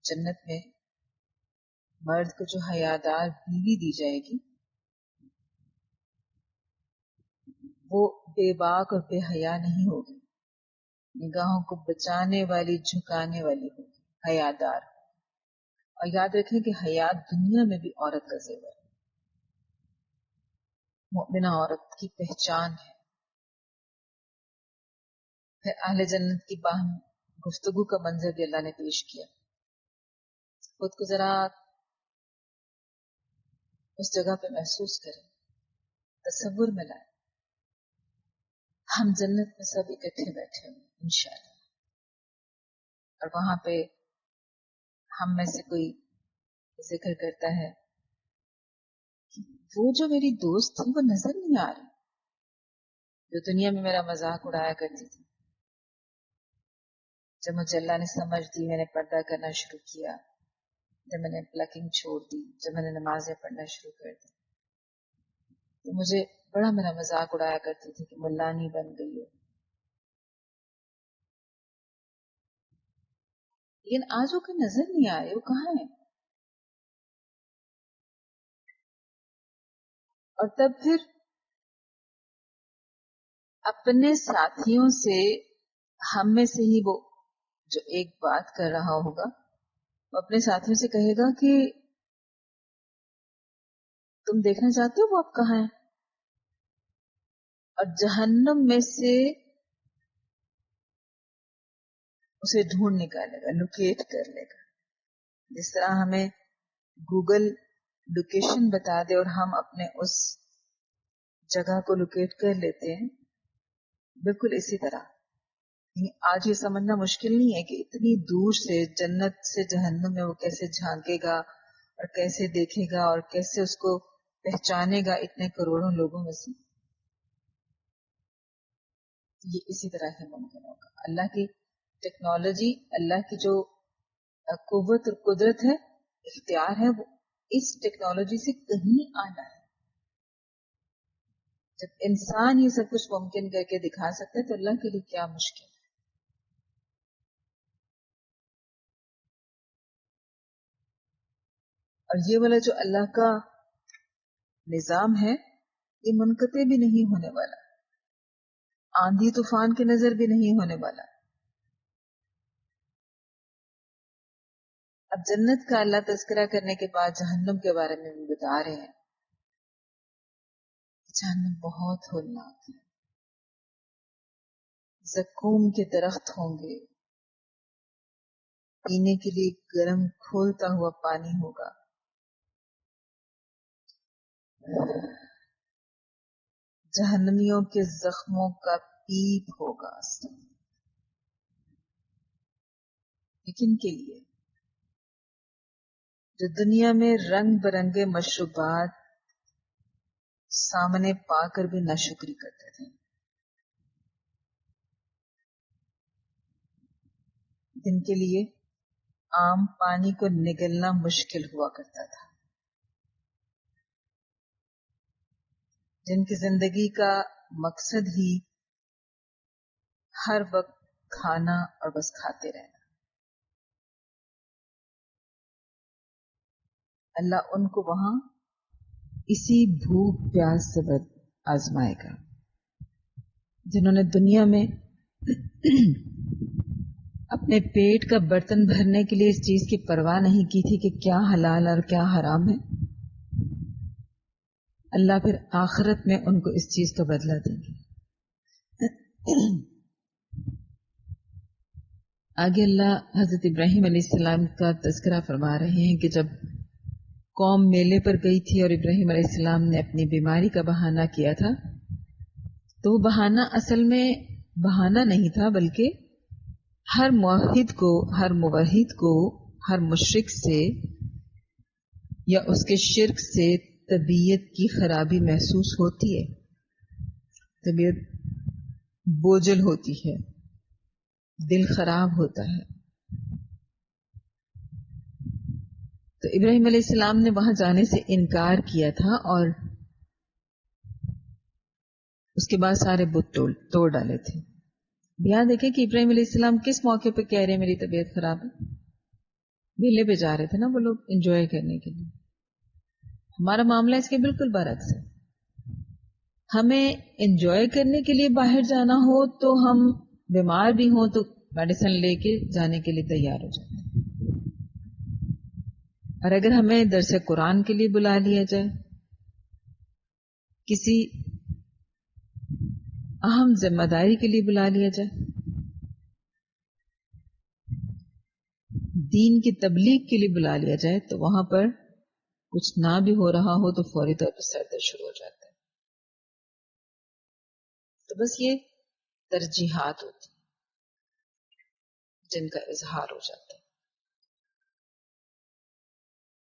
جنت میں مرد کو جو حیادار بیوی دی جائے گی وہ بے باک اور بے حیا نہیں ہوگی، نگاہوں کو بچانے والی، جھکانے والی ہوگی، حیادار۔ اور یاد رکھیں کہ حیا دنیا میں بھی عورت کا زیور ہے، مؤمنہ عورت کی پہچان ہے۔ پھر اہل جنت کی باہم گفتگو کا منظر بھی اللہ نے پیش کیا۔ خود کو ذرا اس جگہ پہ محسوس کریں، تصور میں لائیں، ہم جنت میں سب اکٹھے بیٹھے ہوئے انشاءاللہ، اور وہاں پہ ہم میں سے کوئی ذکر کرتا ہے کہ وہ جو میری دوست تھی وہ نظر نہیں آ رہی، جو دنیا میں میرا مذاق اڑایا کرتی تھی۔ جب مجھے اللہ نے سمجھ دی، میں نے پردہ کرنا شروع کیا، جب میں نے پلکنگ چھوڑ دی، جب میں نے نمازیں پڑھنا شروع کر دی، تو مجھے بڑا میرا مذاق اڑایا کرتی تھی کہ ملانی بن گئی ہو۔ لیکن آج وہ کوئی نظر نہیں آ رہے، وہ کہاں ہے؟ اور تب پھر اپنے ساتھیوں سے، ہم میں سے ہی وہ جو ایک بات کر رہا ہوگا وہ اپنے ساتھیوں سے کہے گا کہ تم دیکھنا چاہتے ہو وہ اب کہاں ہے؟ اور جہنم میں سے اسے ڈھونڈ نکالے گا، لوکیٹ کر لے گا، جس طرح ہمیں گوگل لوکیشن بتا دے اور ہم اپنے اس جگہ کو لوکیٹ کر لیتے ہیں، بالکل اسی طرح آج یہ سمجھنا مشکل نہیں ہے کہ اتنی دور سے جنت سے جہنم میں وہ کیسے جھانکے گا اور کیسے دیکھے گا اور کیسے اس کو پہچانے گا اتنے کروڑوں لوگوں میں سے۔ یہ اسی طرح ہی ممکن ہوگا۔ اللہ کی ٹیکنالوجی، اللہ کی جو قوت اور قدرت ہے، اختیار ہے، وہ اس ٹیکنالوجی سے کہیں آنا ہے۔ جب انسان یہ سب کچھ ممکن کر کے دکھا سکتا ہے تو اللہ کے لیے کیا مشکل ہے۔ اور یہ والا جو اللہ کا نظام ہے یہ منقطع بھی نہیں ہونے والا، آندھی طوفان کی نظر بھی نہیں ہونے والا۔ اب جنت کا اللہ تذکرہ کرنے کے بعد جہنم کے بارے میں بھی بتا رہے ہیں۔ جہنم بہت ہولناک ہے، زقوم کے درخت ہوں گے، پینے کے لیے گرم کھولتا ہوا پانی ہوگا، جہنمیوں کے زخموں کا پیپ ہوگا، لیکن کے لیے جو دنیا میں رنگ برنگے مشروبات سامنے پا کر بھی ناشکری کرتے تھے، جن کے لیے عام پانی کو نگلنا مشکل ہوا کرتا تھا، جن کی زندگی کا مقصد ہی ہر وقت کھانا اور بس کھاتے رہنا۔ اللہ ان کو وہاں اسی بھوک پیاس سے آزمائے گا، جنہوں نے دنیا میں اپنے پیٹ کا برتن بھرنے کے لیے اس چیز کی پرواہ نہیں کی تھی کہ کیا حلال اور کیا حرام ہے، اللہ پھر آخرت میں ان کو اس چیز کا بدلہ دیں گے۔ آگے اللہ حضرت ابراہیم علیہ السلام کا تذکرہ فرما رہے ہیں کہ جب قوم میلے پر گئی تھی اور ابراہیم علیہ السلام نے اپنی بیماری کا بہانہ کیا تھا، تو وہ بہانہ اصل میں بہانہ نہیں تھا، بلکہ ہر موحد کو، ہر موحد کو، ہر مشرک سے یا اس کے شرک سے طبیعت کی خرابی محسوس ہوتی ہے، طبیعت بوجھل ہوتی ہے، دل خراب ہوتا ہے۔ تو ابراہیم علیہ السلام نے وہاں جانے سے انکار کیا تھا اور اس کے بعد سارے بت توڑ ڈالے تھے۔ یاد دیکھیں کہ ابراہیم علیہ السلام کس موقع پہ کہہ رہے ہیں میری طبیعت خراب ہے؟ میلے پہ جا رہے تھے نا وہ لوگ انجوائے کرنے کے لیے. ہمارا معاملہ اس کے بالکل برعکس ہے. ہمیں انجوائے کرنے کے لیے باہر جانا ہو تو ہم بیمار بھی ہوں تو میڈیسن لے کے جانے کے لیے تیار ہو جاتے ہیں. اور اگر ہمیں درس قرآن کے لیے بلا لیا جائے, کسی اہم ذمہ داری کے لیے بلا لیا جائے, دین کی تبلیغ کے لیے بلا لیا جائے, تو وہاں پر کچھ نہ بھی ہو رہا ہو تو فوری طور پر سر درد شروع ہو جاتا ہے. تو بس یہ ترجیحات ہوتی ہیں جن کا اظہار ہو جاتا ہے.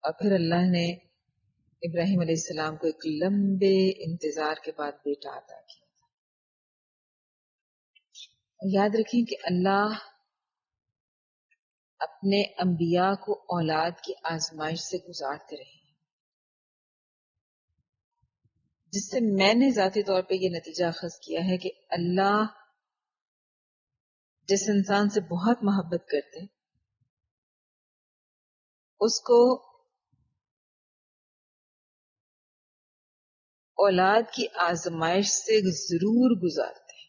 اور پھر اللہ نے ابراہیم علیہ السلام کو ایک لمبے انتظار کے بعد بیٹا عطا کیا. یاد رکھیں کہ اللہ اپنے انبیاء کو اولاد کی آزمائش سے گزارتے رہے ہیں, جس سے میں نے ذاتی طور پہ یہ نتیجہ اخذ کیا ہے کہ اللہ جس انسان سے بہت محبت کرتے ہیں اس کو اولاد کی آزمائش سے ضرور گزارتے ہیں,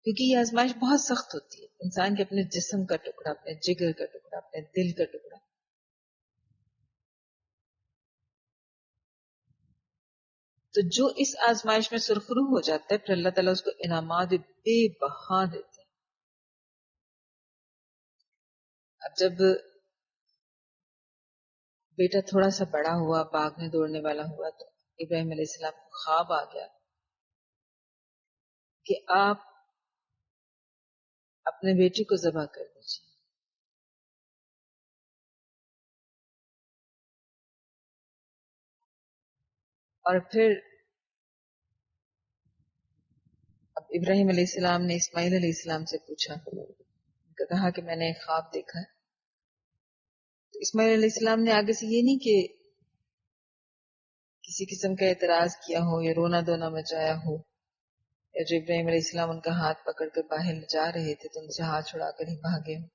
کیونکہ یہ آزمائش بہت سخت ہوتی ہے. انسان کے اپنے جسم کا ٹکڑا, اپنے جگر کا ٹکڑا, اپنے دل کا ٹکڑا, تو جو اس آزمائش میں سرخرو ہو جاتا ہے پھر اللہ تعالیٰ اس کو انعامات بے بہا دیتے ہیں. اب جب بیٹا تھوڑا سا بڑا ہوا, باغ میں دوڑنے والا ہوا, تو ابراہیم علیہ السلام کو خواب آ گیا کہ آپ اپنے بیٹے کو ذبح کر دیجیے. اور پھر اب ابراہیم علیہ السلام نے اسماعیل علیہ السلام سے پوچھا, کہا کہ میں نے ایک خواب دیکھا ہے. تو اسماعیل علیہ السلام نے آگے سے یہ نہیں کہ کسی قسم کا اعتراض کیا ہو یا رونا دھونا مچایا ہو, یا جو ابراہیم علیہ السلام ان کا ہاتھ پکڑ کر باہر جا رہے تھے تو ان سے ہاتھ چھڑا کر ہی بھاگے ہو.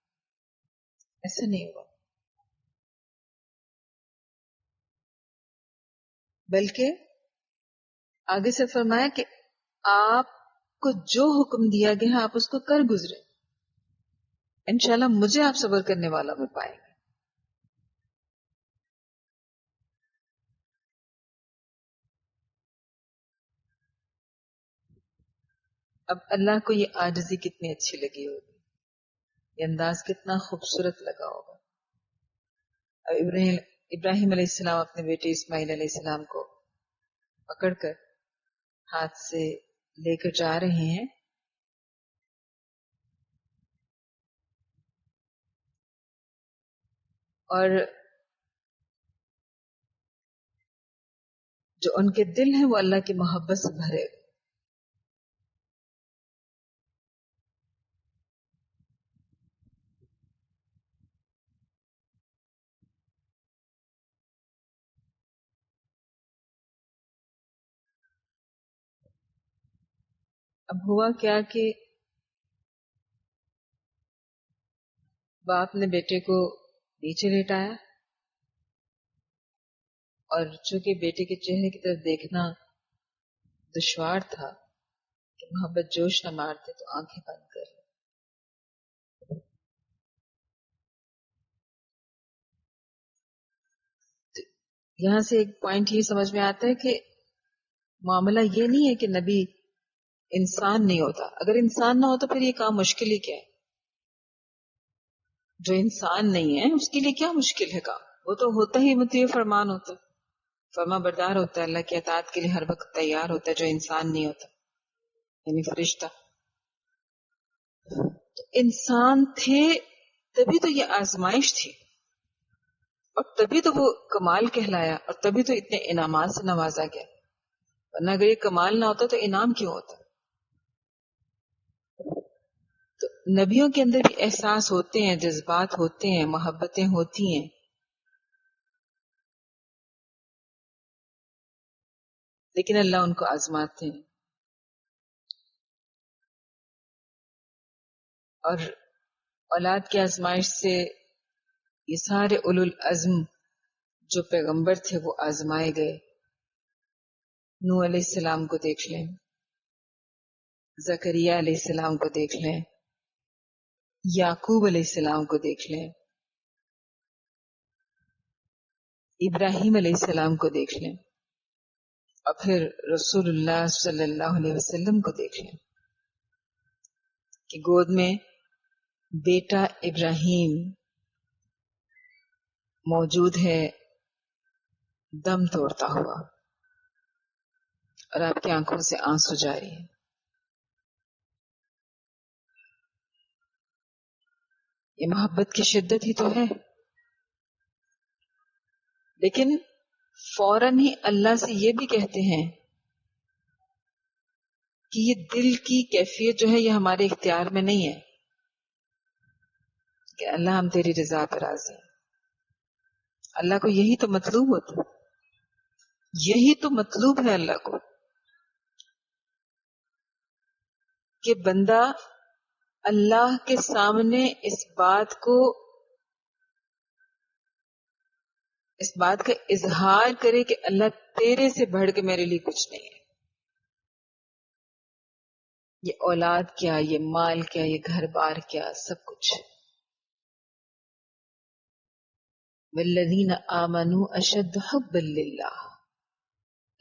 ایسا نہیں ہوا, بلکہ آگے سے فرمایا کہ آپ کو جو حکم دیا گیا آپ اس کو کر گزرے, انشاءاللہ مجھے آپ صبر کرنے والا میں پائیں گے. اب اللہ کو یہ عاجزی کتنی اچھی لگی ہوگی, یہ انداز کتنا خوبصورت لگا ہوگا. اب ابراہیم علیہ السلام اپنے بیٹے اسماعیل علیہ السلام کو پکڑ کر ہاتھ سے لے کر جا رہے ہیں, اور جو ان کے دل ہیں وہ اللہ کی محبت سے بھرے. اب ہوا کیا کہ باپ نے بیٹے کو نیچے لیٹایا, اور چونکہ بیٹے کے چہرے کی طرف دیکھنا دشوار تھا کہ محبت جوش نہ مارتے, تو آنکھیں بند کر لی. یہاں سے ایک پوائنٹ یہ سمجھ میں آتا ہے کہ معاملہ یہ نہیں ہے کہ نبی انسان نہیں ہوتا. اگر انسان نہ ہوتا پھر یہ کام مشکل ہی کیا ہے. جو انسان نہیں ہے اس کے لیے کیا مشکل ہے کام, وہ تو ہوتا ہی مطیع فرمان ہوتا ہے, فرما بردار ہوتا ہے, اللہ کی اطاعت کے لیے ہر وقت تیار ہوتا ہے, جو انسان نہیں ہوتا یعنی فرشتہ. تو انسان تھے تبھی تو یہ آزمائش تھی, اور تبھی تو وہ کمال کہلایا, اور تبھی تو اتنے انعامات سے نوازا گیا. ورنہ اگر یہ کمال نہ ہوتا تو انعام کیوں ہوتا. تو نبیوں کے اندر بھی احساس ہوتے ہیں, جذبات ہوتے ہیں, محبتیں ہوتی ہیں, لیکن اللہ ان کو آزماتے ہیں. اور اولاد کی آزمائش سے یہ سارے اولو العزم جو پیغمبر تھے وہ آزمائے گئے. نوح علیہ السلام کو دیکھ لیں، زکریا علیہ السلام کو دیکھ لیں، یعقوب علیہ السلام کو دیکھ لیں، ابراہیم علیہ السلام کو دیکھ لیں، اور پھر رسول اللہ صلی اللہ علیہ وسلم کو دیکھ لیں کہ گود میں بیٹا ابراہیم موجود ہے دم توڑتا ہوا، اور آپ کی آنکھوں سے آنسو جاری ہے. یہ محبت کی شدت ہی تو ہے. لیکن فوراً ہی اللہ سے یہ بھی کہتے ہیں کہ یہ دل کی کیفیت جو ہے یہ ہمارے اختیار میں نہیں ہے کہ اللہ ہم تیری رضا پر راضی ہیں. اللہ کو یہی تو مطلوب ہوتا ہے، یہی تو مطلوب ہے اللہ کو کہ بندہ اللہ کے سامنے اس بات کا اظہار کرے کہ اللہ تیرے سے بڑھ کے میرے لیے کچھ نہیں ہے. یہ اولاد کیا، یہ مال کیا، یہ گھر بار کیا، سب کچھ. والذین آمنوا اشد حبا للہ،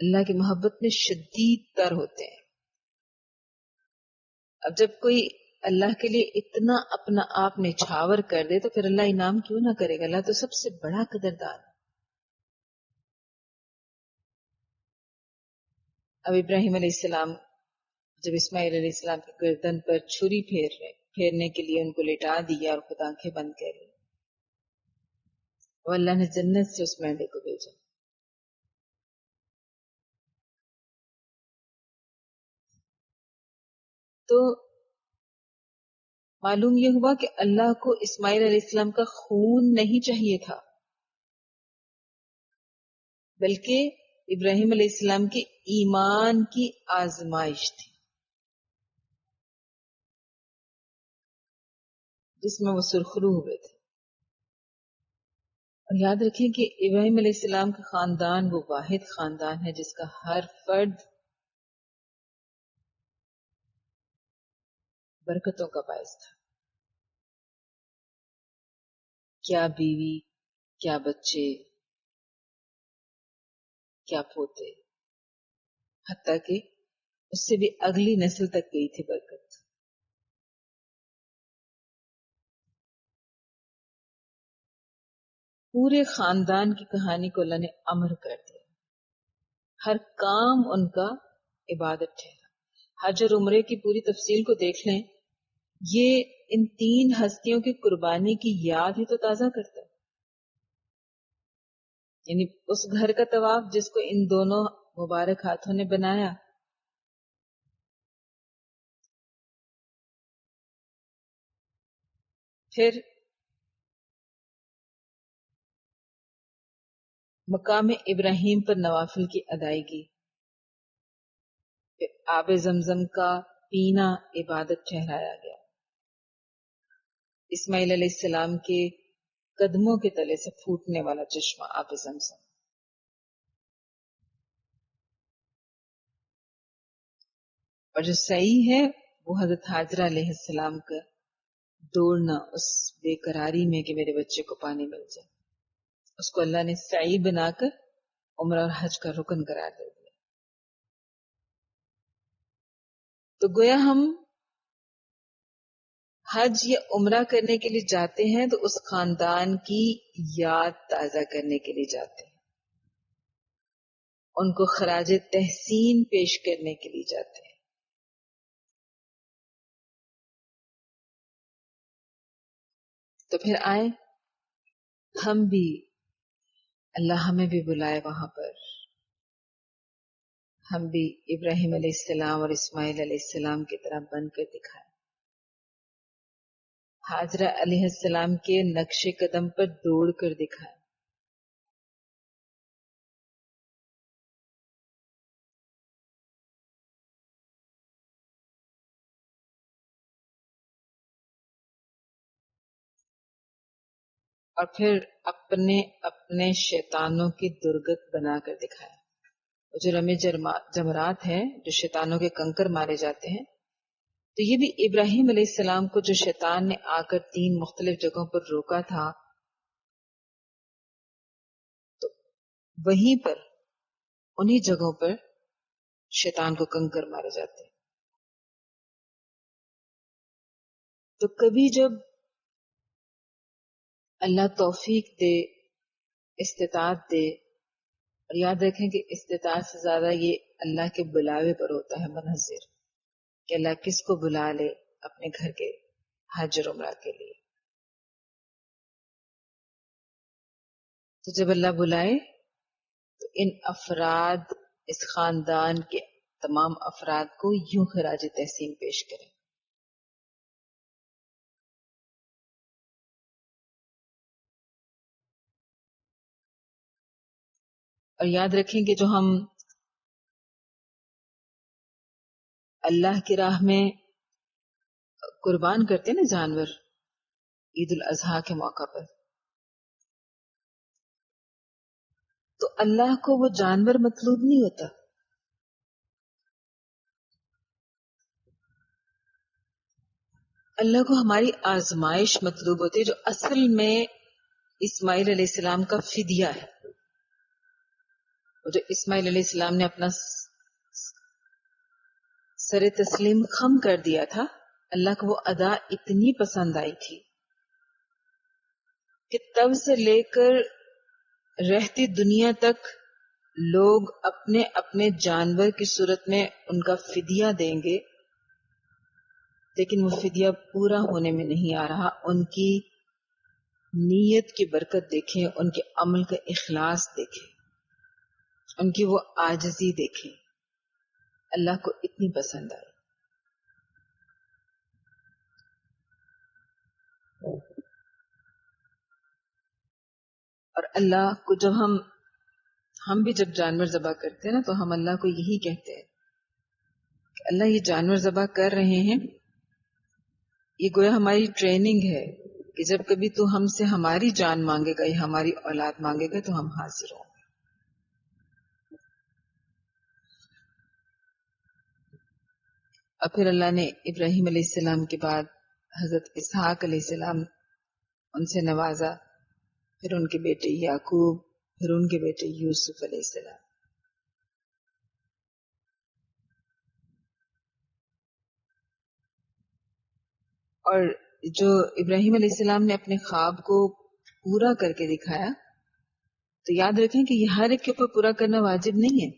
اللہ کی محبت میں شدید تر ہوتے ہیں. اب جب کوئی اللہ کے لیے اتنا اپنا آپ نچھاور کر دے تو پھر اللہ انعام کیوں نہ کرے گا؟ اللہ تو سب سے بڑا قدردان. اب ابراہیم علیہ السلام جب اسماعیل علیہ السلام کی گردن پر چھری پھیرنے کے لیے ان کو لٹا دیا اور خود آنکھیں بند کر لی، اور اللہ نے جنت سے اس مینڈے کو بھیجا. تو معلوم یہ ہوا کہ اللہ کو اسماعیل علیہ السلام کا خون نہیں چاہیے تھا، بلکہ ابراہیم علیہ السلام کے ایمان کی آزمائش تھی جس میں وہ سرخرو ہوئے تھے. اور یاد رکھیں کہ ابراہیم علیہ السلام کا خاندان وہ واحد خاندان ہے جس کا ہر فرد برکتوں کا باعث تھا. کیا بیوی، کیا بچے، کیا پوتے، حتیٰ کہ اس سے بھی اگلی نسل تک گئی تھی برکت. پورے خاندان کی کہانی کو اللہ نے امر کر دیا، ہر کام ان کا عبادت ٹھہرا. حج اور عمرے کی پوری تفصیل کو دیکھ لیں، یہ ان تین ہستیوں کی قربانی کی یاد ہی تو تازہ کرتا ہے. یعنی اس گھر کا طواف جس کو ان دونوں مبارک ہاتھوں نے بنایا، پھر مقام ابراہیم پر نوافل کی ادائیگی، پھر آب زمزم کا پینا عبادت ٹھہرایا گیا، اسماعیل علیہ السلام کے قدموں کے تلے سے پھوٹنے والا چشمہ آب زمزم، اور جو صحیح ہے وہ حضرت حاجرہ علیہ السلام کا دوڑنا اس بے قراری میں کہ میرے بچے کو پانی مل جائے، اس کو اللہ نے سعی بنا کر عمرہ اور حج کا رکن قرار دے دیا. تو گویا ہم حج یا عمرہ کرنے کے لیے جاتے ہیں تو اس خاندان کی یاد تازہ کرنے کے لیے جاتے ہیں، ان کو خراج تحسین پیش کرنے کے لیے جاتے ہیں. تو پھر آئے ہم بھی، اللہ ہمیں بھی بلائے وہاں پر، ہم بھی ابراہیم علیہ السلام اور اسماعیل علیہ السلام کی طرح بن کر دکھائیں، حاجرہ علیہ السلام کے نقش قدم پر دوڑ کر دکھائیں. اور پھر اپنے اپنے شیطانوں کی درگت بنا کر دکھایا. وہ جو رمی جمرات ہیں، جو شیطانوں کے کنکر مارے جاتے ہیں، تو یہ بھی ابراہیم علیہ السلام کو جو شیطان نے آ کر 3 مختلف جگہوں پر روکا تھا، تو وہیں پر انہی جگہوں پر شیطان کو کنکر مارے جاتے ہیں. تو کبھی جب اللہ توفیق دے، استطاعت دے، اور یاد رکھیں کہ استطاعت سے زیادہ یہ اللہ کے بلاوے پر ہوتا ہے منحصر، کہ اللہ کس کو بلا لے اپنے گھر کے حج اور عمرہ کے لیے. تو جب اللہ بلائے تو ان افراد، اس خاندان کے تمام افراد کو یوں خراج تحسین پیش کریں. اور یاد رکھیں کہ جو ہم اللہ کی راہ میں قربان کرتے ہیں نا جانور، عید الاضحیٰ کے موقع پر، تو اللہ کو وہ جانور مطلوب نہیں ہوتا. اللہ کو ہماری آزمائش مطلوب ہوتی ہے، جو اصل میں اسماعیل علیہ السلام کا فدیہ ہے. جو اسماعیل علیہ السلام نے اپنا سر تسلیم خم کر دیا تھا، اللہ کو وہ ادا اتنی پسند آئی تھی کہ تب سے لے کر رہتی دنیا تک لوگ اپنے اپنے جانور کی صورت میں ان کا فدیہ دیں گے، لیکن وہ فدیہ پورا ہونے میں نہیں آ رہا. ان کی نیت کی برکت دیکھیں، ان کے عمل کا اخلاص دیکھیں، ان کی وہ عاجزی دیکھیں، اللہ کو اتنی پسند آئی. اور اللہ کو جب ہم بھی جب جانور ذبح کرتے ہیں نا، تو ہم اللہ کو یہی کہتے ہیں کہ اللہ یہ جانور ذبح کر رہے ہیں، یہ گویا ہماری ٹریننگ ہے کہ جب کبھی تو ہم سے ہماری جان مانگے گا یا ہماری اولاد مانگے گا تو ہم حاضر ہوں گے. اور پھر اللہ نے ابراہیم علیہ السلام کے بعد حضرت اسحاق علیہ السلام ان سے نوازا، پھر ان کے بیٹے یعقوب، پھر ان کے بیٹے یوسف علیہ السلام. اور جو ابراہیم علیہ السلام نے اپنے خواب کو پورا کر کے دکھایا، تو یاد رکھیں کہ یہ ہر ایک کے اوپر پورا کرنا واجب نہیں ہے.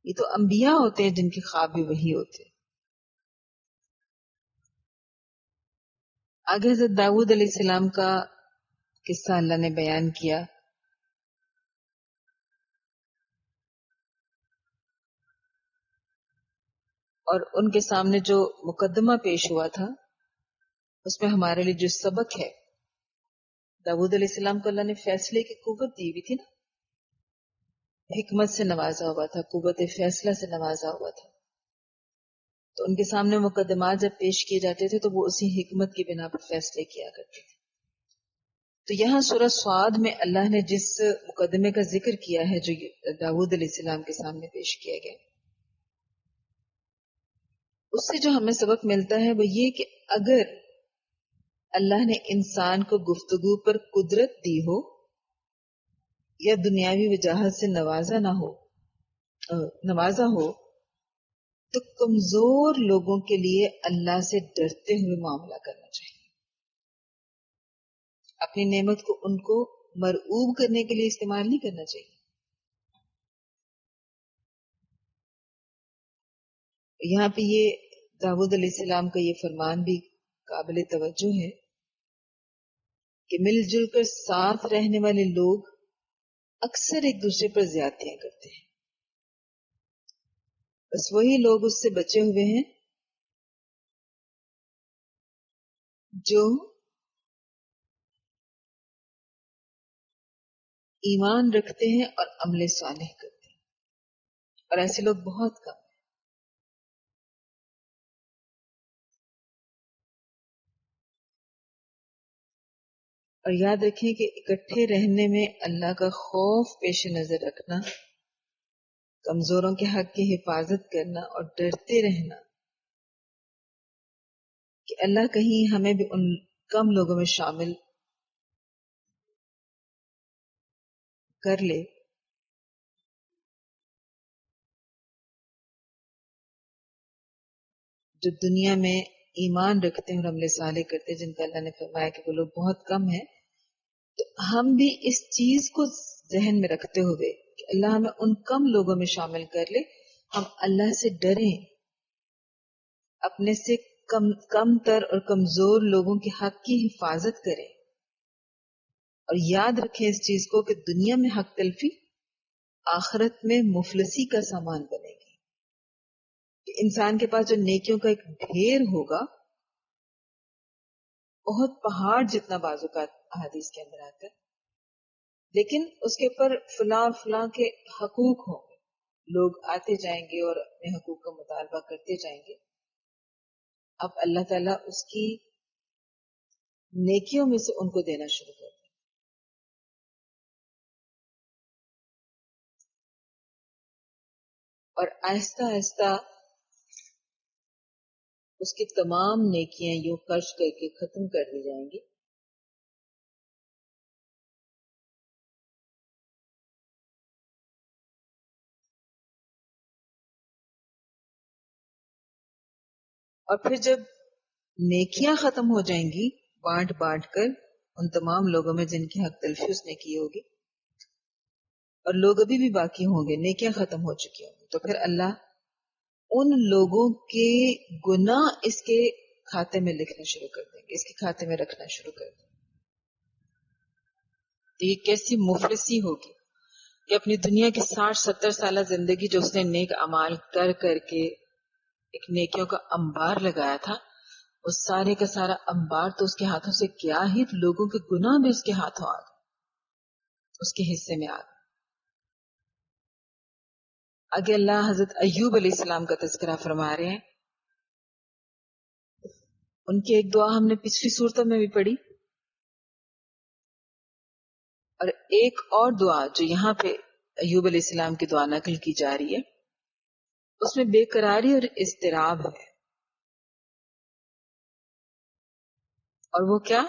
یہ تو انبیاء ہوتے ہیں جن کے خواب بھی وہی ہوتے ہیں. آگے حضرت داؤد علیہ السلام کا قصہ اللہ نے بیان کیا. اور ان کے سامنے جو مقدمہ پیش ہوا تھا، اس میں ہمارے لیے جو سبق ہے، داؤد علیہ السلام کو اللہ نے فیصلے کی قوت دی ہوئی تھی نا، حکمت سے نوازا ہوا تھا، قوت فیصلہ سے نوازا ہوا تھا. تو ان کے سامنے مقدمات جب پیش کیے جاتے تھے تو وہ اسی حکمت کی بنا پر فیصلے کیا کرتے تھے. تو یہاں سورہ صاد میں اللہ نے جس مقدمے کا ذکر کیا ہے جو داؤد علیہ السلام کے سامنے پیش کیا گیا، اس سے جو ہمیں سبق ملتا ہے وہ یہ کہ اگر اللہ نے انسان کو گفتگو پر قدرت دی ہو یا دنیاوی وجاہت سے نوازا ہو تو کمزور لوگوں کے لیے اللہ سے ڈرتے ہوئے معاملہ کرنا چاہیے. اپنی نعمت کو ان کو مرعوب کرنے کے لیے استعمال نہیں کرنا چاہیے. یہاں پہ یہ داؤد علیہ السلام کا یہ فرمان بھی قابل توجہ ہے کہ مل جل کر ساتھ رہنے والے لوگ اکثر ایک دوسرے پر زیادتیاں کرتے ہیں. بس وہی لوگ اس سے بچے ہوئے ہیں جو ایمان رکھتے ہیں اور عمل صالح کرتے ہیں، اور ایسے لوگ بہت کم. اور یاد رکھیں کہ اکٹھے رہنے میں اللہ کا خوف پیش نظر رکھنا، کمزوروں کے حق کی حفاظت کرنا اور ڈرتے رہنا کہ اللہ کہیں ہمیں بھی ان کم لوگوں میں شامل کر لے جو دنیا میں ایمان رکھتے ہیں اور عمل صالح کرتے ہیں، جن کا اللہ نے فرمایا کہ وہ لوگ بہت کم ہیں. تو ہم بھی اس چیز کو ذہن میں رکھتے ہوئے کہ اللہ ہمیں ان کم لوگوں میں شامل کر لے، ہم اللہ سے ڈریں، اپنے سے کم تر اور کمزور لوگوں کے حق کی حفاظت کریں، اور یاد رکھیں اس چیز کو کہ دنیا میں حق تلفی آخرت میں مفلسی کا سامان بنے گی. کہ انسان کے پاس جو نیکیوں کا ایک ڈھیر ہوگا، بہت پہاڑ جتنا بعض اوقات احادیث کے اندر آتا ہے، لیکن اس کے اوپر فلاں فلاں کے حقوق ہوں گے، لوگ آتے جائیں گے اور اپنے حقوق کا مطالبہ کرتے جائیں گے. اب اللہ تعالیٰ اس کی نیکیوں میں سے ان کو دینا شروع کر دیں. اور آہستہ آہستہ اس کی تمام نیکیاں یوں خرچ کر کے ختم کر دی جائیں گی. اور پھر جب نیکیاں ختم ہو جائیں گی بانٹ بانٹ کر ان تمام لوگوں میں جن کی حق تلفی اس نے کی ہوگی، اور لوگ ابھی بھی باقی ہوں گے، نیکیاں ختم ہو چکی ہوں گی، تو پھر اللہ ان لوگوں کے گناہ اس کے کھاتے میں لکھنا شروع کر دیں گے، اس کے کھاتے میں رکھنا شروع کر دیں گے. تو یہ کیسی مفلسی ہوگی کہ اپنی دنیا کی 60-70 سالہ زندگی جو اس نے نیک اعمال کر کر کے ایک نیکیوں کا انبار لگایا تھا، اس سارے کا سارا انبار تو اس کے ہاتھوں سے کیا ہی، لوگوں کے گناہ بھی اس کے ہاتھوں آ گئے، اس کے حصے میں آ گئے. آگے اللہ حضرت ایوب علیہ السلام کا تذکرہ فرما رہے ہیں. ان کی ایک دعا ہم نے پچھلی صورتوں میں بھی پڑھی، اور ایک اور دعا جو یہاں پہ ایوب علیہ السلام کی دعا نقل کی جا رہی ہے، اس میں بے قراری اور اضطراب ہے. اور وہ کیا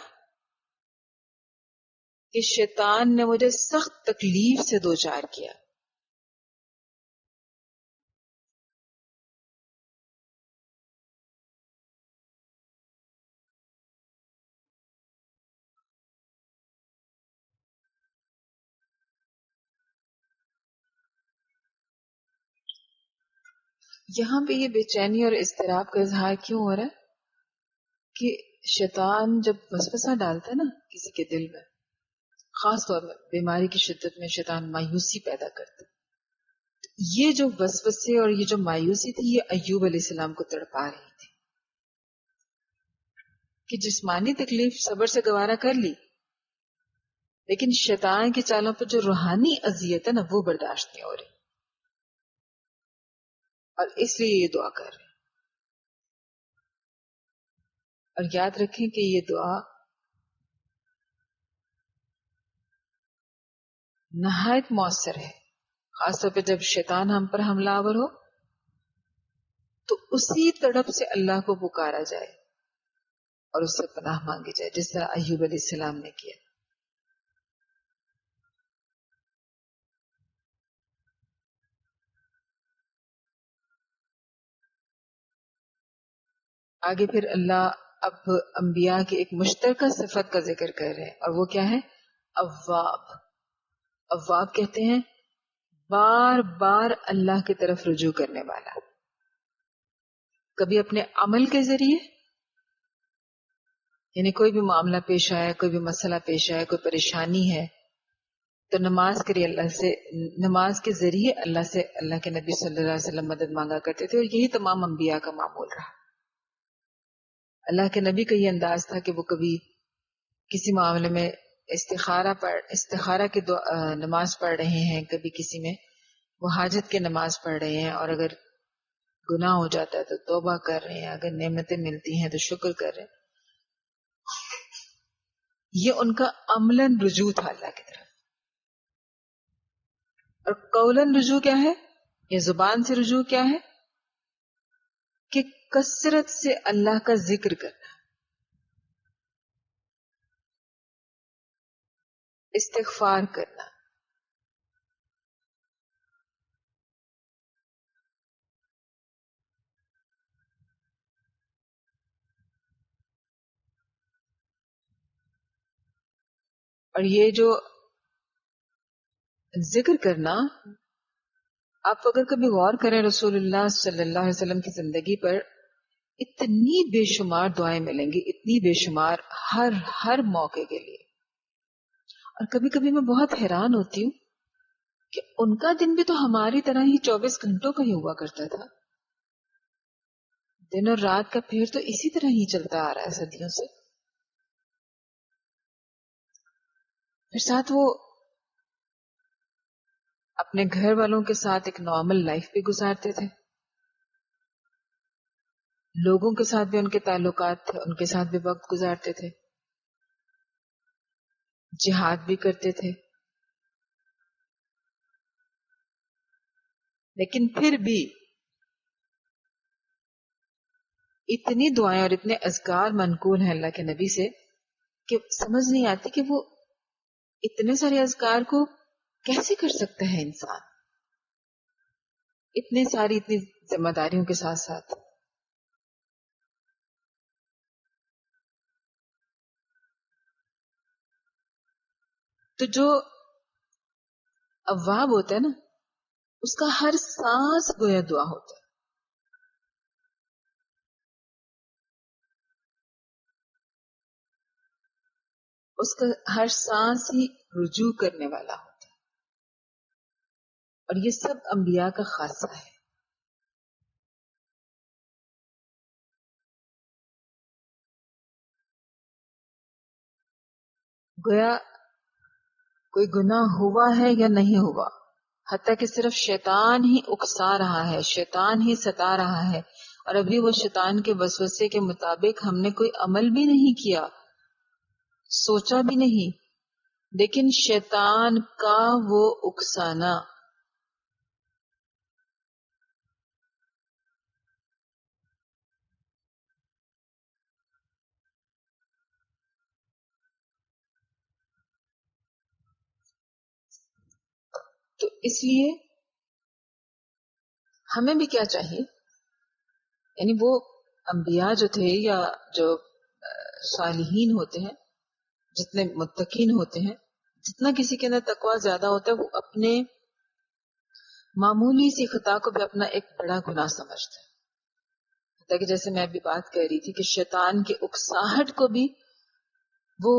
کہ شیطان نے مجھے سخت تکلیف سے دوچار کیا. یہاں پہ یہ بے چینی اور اضطراب کا اظہار کیوں ہو رہا ہے کہ شیطان جب وسوسہ ڈالتا ہے نا کسی کے دل میں، خاص طور میں بیماری کی شدت میں شیطان مایوسی پیدا کرتا ہے. یہ جو وسوسے اور یہ جو مایوسی تھی، یہ ایوب علیہ السلام کو تڑپا رہی تھی کہ جسمانی تکلیف صبر سے گوارا کر لی، لیکن شیطان کی چالوں پر جو روحانی اذیت ہے نا، وہ برداشت نہیں ہو رہی، اور اس لیے یہ دعا کر رہے ہیں. اور یاد رکھیں کہ یہ دعا نہایت مؤثر ہے، خاص طور پہ جب شیطان ہم پر حملہ آور ہو تو اسی تڑپ سے اللہ کو پکارا جائے اور اس سے پناہ مانگی جائے، جس طرح ایوب علیہ السلام نے کیا. آگے پھر اللہ اب انبیاء کی ایک مشترکہ صفت کا ذکر کر رہے ہیں، اور وہ کیا ہے؟ اواب. اواب کہتے ہیں بار بار اللہ کی طرف رجوع کرنے والا. کبھی اپنے عمل کے ذریعے، یعنی کوئی بھی معاملہ پیش آیا، کوئی بھی مسئلہ پیش آیا، کوئی پریشانی ہے، تو نماز کریے، اللہ سے، نماز کے ذریعے اللہ سے، اللہ کے نبی صلی اللہ علیہ وسلم مدد مانگا کرتے تھے، اور یہی تمام انبیاء کا معمول رہا. اللہ کے نبی کا یہ انداز تھا کہ وہ کبھی کسی معاملے میں استخارہ کی نماز پڑھ رہے ہیں، کبھی کسی میں وہ حاجت کی نماز پڑھ رہے ہیں، اور اگر گناہ ہو جاتا ہے تو توبہ کر رہے ہیں، اگر نعمتیں ملتی ہیں تو شکر کر رہے ہیں. یہ ان کا عملاً رجوع تھا اللہ کی طرف. اور قولاً رجوع کیا ہے؟ یہ زبان سے رجوع کیا ہے؟ کہ کثرت سے اللہ کا ذکر کرنا، استغفار کرنا. اور یہ جو ذکر کرنا، آپ اگر کبھی غور کریں رسول اللہ صلی اللہ علیہ وسلم کی زندگی پر، اتنی بے شمار دعائیں ملیں گی، اتنی بے شمار، ہر موقع کے لیے. اور کبھی کبھی میں بہت حیران ہوتی ہوں کہ ان کا دن بھی تو ہماری طرح ہی 24 گھنٹوں کا ہی ہوا کرتا تھا. دن اور رات کا پھیر تو اسی طرح ہی چلتا آ رہا ہے صدیوں سے. پھر ساتھ وہ اپنے گھر والوں کے ساتھ ایک نارمل لائف بھی گزارتے تھے، لوگوں کے ساتھ بھی ان کے تعلقات تھے، ان کے ساتھ بھی وقت گزارتے تھے، جہاد بھی کرتے تھے. لیکن پھر بھی اتنی دعائیں اور اتنے اذکار منقول ہیں اللہ کے نبی سے کہ سمجھ نہیں آتی کہ وہ اتنے سارے اذکار کو کیسے کر سکتا ہے انسان، اتنی ذمہ داریوں کے ساتھ ساتھ. تو جو اواب ہوتا ہے نا، اس کا ہر سانس گویا دعا ہوتا ہے. اس کا ہر سانس ہی رجوع کرنے والا ہوتا ہے. اور یہ سب انبیاء کا خاصہ ہے. گویا کوئی گناہ ہوا ہے یا نہیں ہوا، حتیٰ کہ صرف شیطان ہی اکسا رہا ہے، شیطان ہی ستا رہا ہے، اور ابھی وہ شیطان کے وسوسے کے مطابق ہم نے کوئی عمل بھی نہیں کیا، سوچا بھی نہیں، لیکن شیطان کا وہ اکسانا. تو اس لیے ہمیں بھی کیا چاہیے، یعنی وہ انبیاء جو تھے یا جو صالحین ہوتے ہیں، جتنے متقین ہوتے ہیں، جتنا کسی کے اندر تقوی زیادہ ہوتا ہے، وہ اپنے معمولی سی خطا کو بھی اپنا ایک بڑا گناہ سمجھتا ہے. حتیٰ کہ جیسے میں ابھی بات کہہ رہی تھی کہ شیطان کی اکساہٹ کو بھی وہ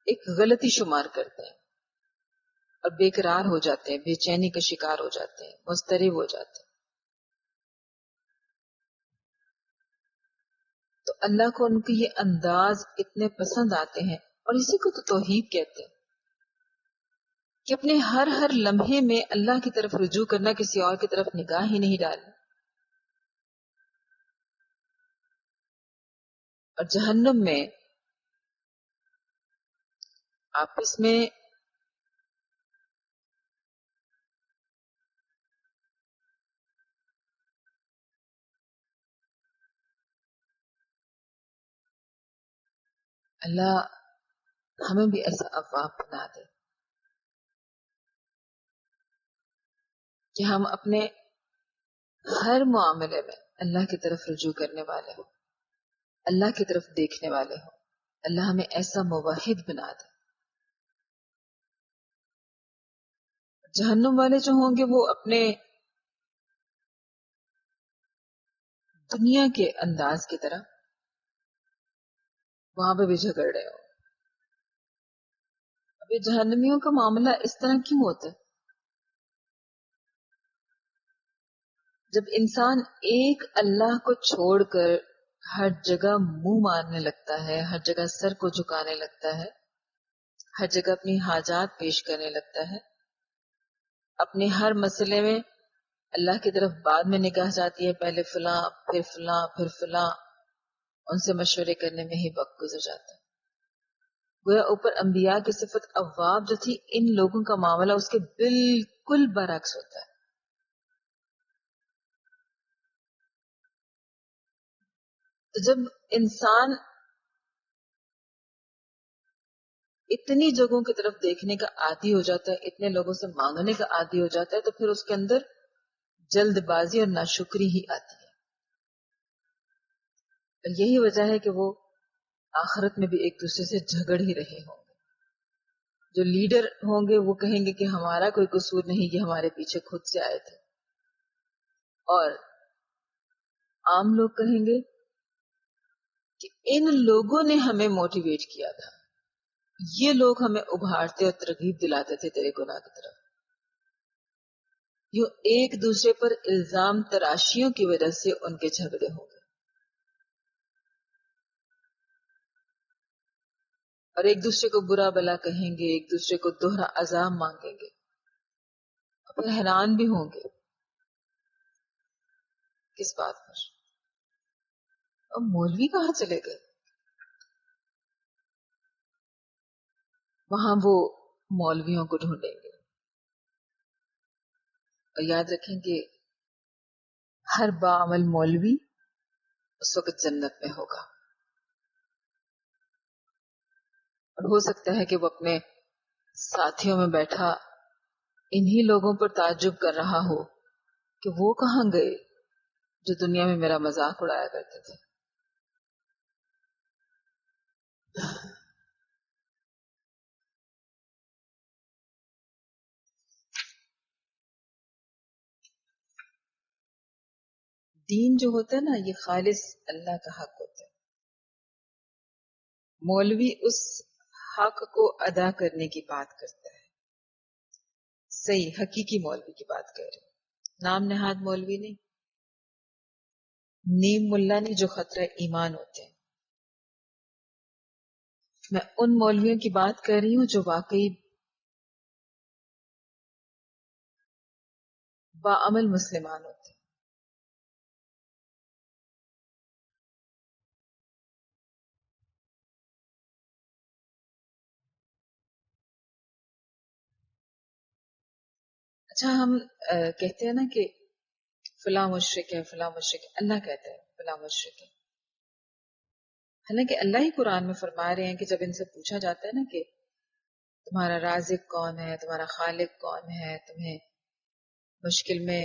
ایک غلطی شمار کرتے ہیں اور بے قرار ہو جاتے ہیں، بے چینی کا شکار ہو جاتے ہیں، مضطرب ہو جاتے ہیں. تو اللہ کو ان کے یہ انداز اتنے پسند آتے ہیں، اور اسی کو تو توحید کہتے ہیں کہ اپنے ہر لمحے میں اللہ کی طرف رجوع کرنا، کسی اور کی طرف نگاہ ہی نہیں ڈالنا. اور جہنم میں آپس میں اللہ ہمیں بھی ایسا افواب بنا دے کہ ہم اپنے ہر معاملے میں اللہ کی طرف رجوع کرنے والے ہوں، اللہ کی طرف دیکھنے والے ہوں. اللہ ہمیں ایسا موحد بنا دے. جہنم والے جو ہوں گے وہ اپنے دنیا کے انداز کی طرح وہاں پہ بھی جھگڑ رہے ہوں. ابھی جہنمیوں کا معاملہ اس طرح کیوں ہوتا ہے؟ جب انسان ایک اللہ کو چھوڑ کر ہر جگہ منہ مارنے لگتا ہے، ہر جگہ سر کو جھکانے لگتا ہے، ہر جگہ اپنی حاجات پیش کرنے لگتا ہے، اپنے ہر مسئلے میں اللہ کی طرف بعد میں نگاہ جاتی ہے، پہلے فلاں پھر فلاں پھر فلاں، ان سے مشورے کرنے میں ہی وقت گزر جاتا ہے. گویا اوپر انبیاء کی صفت اواب جو تھی، ان لوگوں کا معاملہ اس کے بالکل برعکس ہوتا ہے. تو جب انسان اتنی جگہوں کی طرف دیکھنے کا عادی ہو جاتا ہے، اتنے لوگوں سے مانگنے کا عادی ہو جاتا ہے، تو پھر اس کے اندر جلد بازی اور ناشکری ہی آتی ہے. اور یہی وجہ ہے کہ وہ آخرت میں بھی ایک دوسرے سے جھگڑ ہی رہے ہوں گے. جو لیڈر ہوں گے وہ کہیں گے کہ ہمارا کوئی قصور نہیں، یہ ہمارے پیچھے خود سے آئے تھے. اور عام لوگ کہیں گے کہ ان لوگوں نے ہمیں موٹیویٹ کیا تھا، یہ لوگ ہمیں ابھارتے اور ترغیب دلاتے تھے تیرے گناہ کی طرف. یوں ایک دوسرے پر الزام تراشیوں کی وجہ سے ان کے جھگڑے ہوں گے، اور ایک دوسرے کو برا بلا کہیں گے، ایک دوسرے کو دوہرا عذاب مانگیں گے، اور حیران بھی ہوں گے کس بات پر. اور مولوی کہاں چلے گئے؟ وہاں وہ مولویوں کو ڈھونڈیں گے. اور یاد رکھیں کہ ہر باعمل مولوی اس وقت جنت میں ہوگا. اور ہو سکتا ہے کہ وہ اپنے ساتھیوں میں بیٹھا انہی لوگوں پر تعجب کر رہا ہو کہ وہ کہاں گئے جو دنیا میں میرا مذاق اڑایا کرتے تھے. دین جو ہوتا ہے نا، یہ خالص اللہ کا حق ہوتا ہے. مولوی اس حق کو ادا کرنے کی بات کرتا ہے. صحیح حقیقی مولوی کی بات کر رہے ہیں، نام نہاد مولوی نہیں، نیم ملا نہیں، جو خطرہ ایمان ہوتے ہیں. میں ان مولویوں کی بات کر رہی ہوں جو واقعی باعمل مسلمان ہوتے ہیں. اچھا، ہم کہتے ہیں نا کہ فلاں مشرک ہے، فلاں مشرک ہے. اللہ کہتا ہے فلاں مشرک ہے، حالانکہ اللہ ہی قرآن میں فرما رہے ہیں کہ جب ان سے پوچھا جاتا ہے نا کہ تمہارا رازق کون ہے، تمہارا خالق کون ہے، تمہیں مشکل میں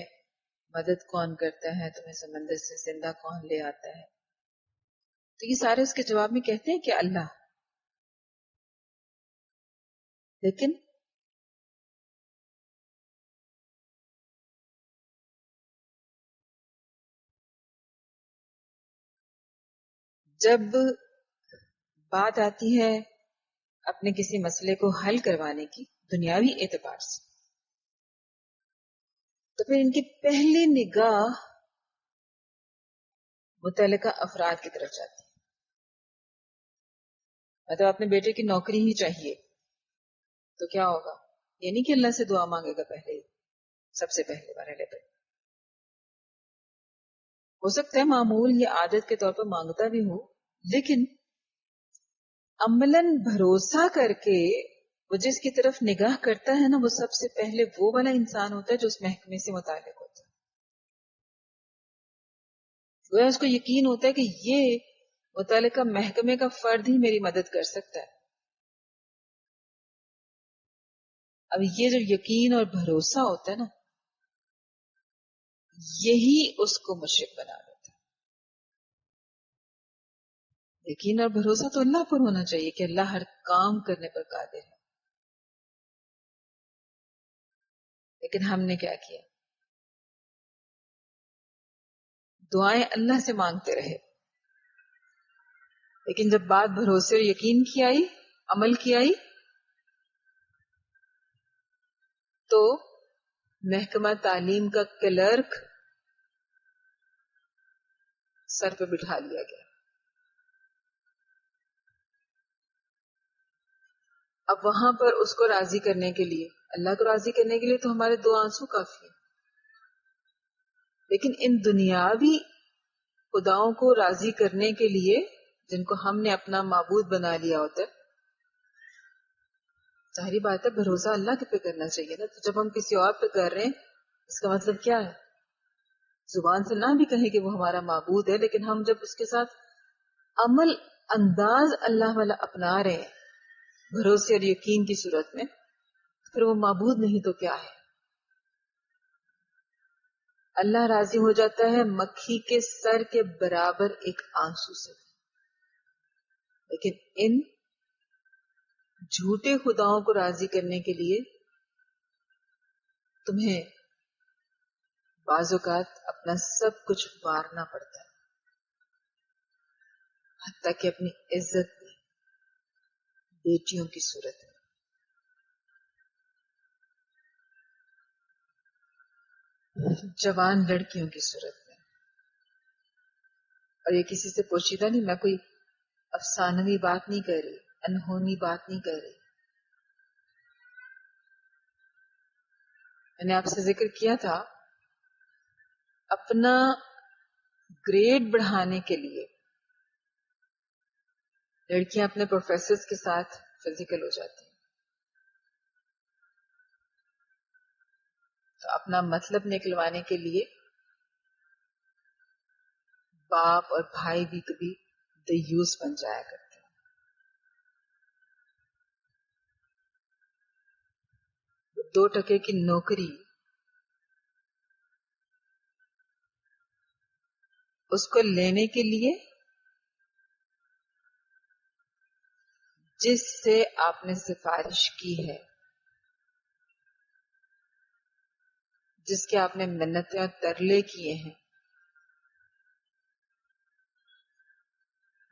مدد کون کرتا ہے، تمہیں سمندر سے زندہ کون لے آتا ہے، تو یہ سارے اس کے جواب میں کہتے ہیں کہ اللہ. لیکن جب بات آتی ہے اپنے کسی مسئلے کو حل کروانے کی دنیاوی اعتبار سے، تو پھر ان کی پہلی نگاہ متعلقہ افراد کی طرف جاتی ہے. مطلب اپنے بیٹے کی نوکری ہی چاہیے تو کیا ہوگا؟ یہ نہیں کہ اللہ سے دعا مانگے گا پہلے، سب سے پہلے مرحلے پہ. ہو سکتا ہے معمول یا عادت کے طور پر مانگتا بھی ہو، لیکن عملاً بھروسہ کر کے وہ جس کی طرف نگاہ کرتا ہے نا، وہ سب سے پہلے وہ والا انسان ہوتا ہے جو اس محکمے سے متعلق ہوتا ہے. وہ اس کو یقین ہوتا ہے کہ یہ متعلقہ محکمے کا فرد ہی میری مدد کر سکتا ہے. اب یہ جو یقین اور بھروسہ ہوتا ہے نا، یہی اس کو مشرک بنا دیتا ہے. یقین اور بھروسہ تو اللہ پر ہونا چاہیے کہ اللہ ہر کام کرنے پر قادر ہے. لیکن ہم نے کیا کیا؟ دعائیں اللہ سے مانگتے رہے، لیکن جب بات بھروسے اور یقین کی آئی، عمل کی آئی، تو محکمہ تعلیم کا کلرک سر پہ بٹھا لیا گیا. اب وہاں پر اس کو راضی کرنے کے لیے، اللہ کو راضی کرنے کے لیے تو ہمارے 2 آنسو کافی ہیں، لیکن ان دنیاوی خداؤں کو راضی کرنے کے لیے جن کو ہم نے اپنا معبود بنا لیا ہوتا ہے، ظاہری بات ہے بھروسہ اللہ کے پہ کرنا چاہیے نا. تو جب ہم کسی اور پہ کر رہے ہیں اس کا مطلب کیا ہے؟ زبان سے نہ بھی کہیں کہ وہ ہمارا معبود ہے، لیکن ہم جب اس کے ساتھ عمل انداز اللہ والا اپنا رہے ہیں بھروسے اور یقین کی صورت میں، پھر وہ معبود نہیں تو کیا ہے؟ اللہ راضی ہو جاتا ہے مکھی کے سر کے برابر ایک آنسو سے، لیکن ان جھوٹے خداؤں کو راضی کرنے کے لیے تمہیں بعض اوقات اپنا سب کچھ مارنا پڑتا ہے، حتیٰ کہ اپنی عزت بھی، بیٹیوں کی صورت میں، جوان لڑکیوں کی صورت میں. اور یہ کسی سے پوشیدہ نہیں، میں کوئی افسانوی بات نہیں کر رہی، انہونی بات نہیں کر رہی. میں نے آپ سے ذکر کیا تھا اپنا گریڈ بڑھانے کے لیے لڑکیاں اپنے پروفیسرز کے ساتھ فزیکل ہو جاتی ہیں. تو اپنا مطلب نکلوانے کے لیے باپ اور بھائی بھی کبھی دیوس بن جایا کرتے ہیں. 2 ٹکے کی نوکری اس کو لینے کے لیے جس سے آپ نے سفارش کی ہے، جس کے آپ نے منتیں اور ترلے کیے ہیں،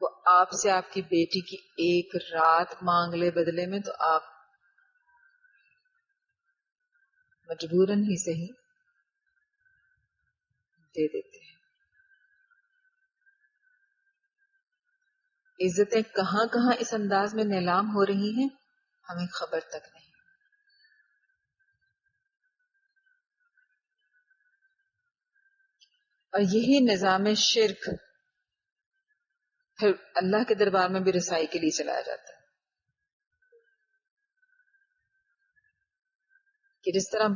وہ آپ سے آپ کی بیٹی کی ایک رات مانگ لے بدلے میں، تو آپ مجبوراً ہی صحیح دے دیتے ہیں. عزتیں کہاں کہاں اس انداز میں نیلام ہو رہی ہیں ہمیں خبر تک نہیں. اور یہی نظام شرک پھر اللہ کے دربار میں بھی رسائی کے لیے چلایا جاتا ہے کہ جس طرح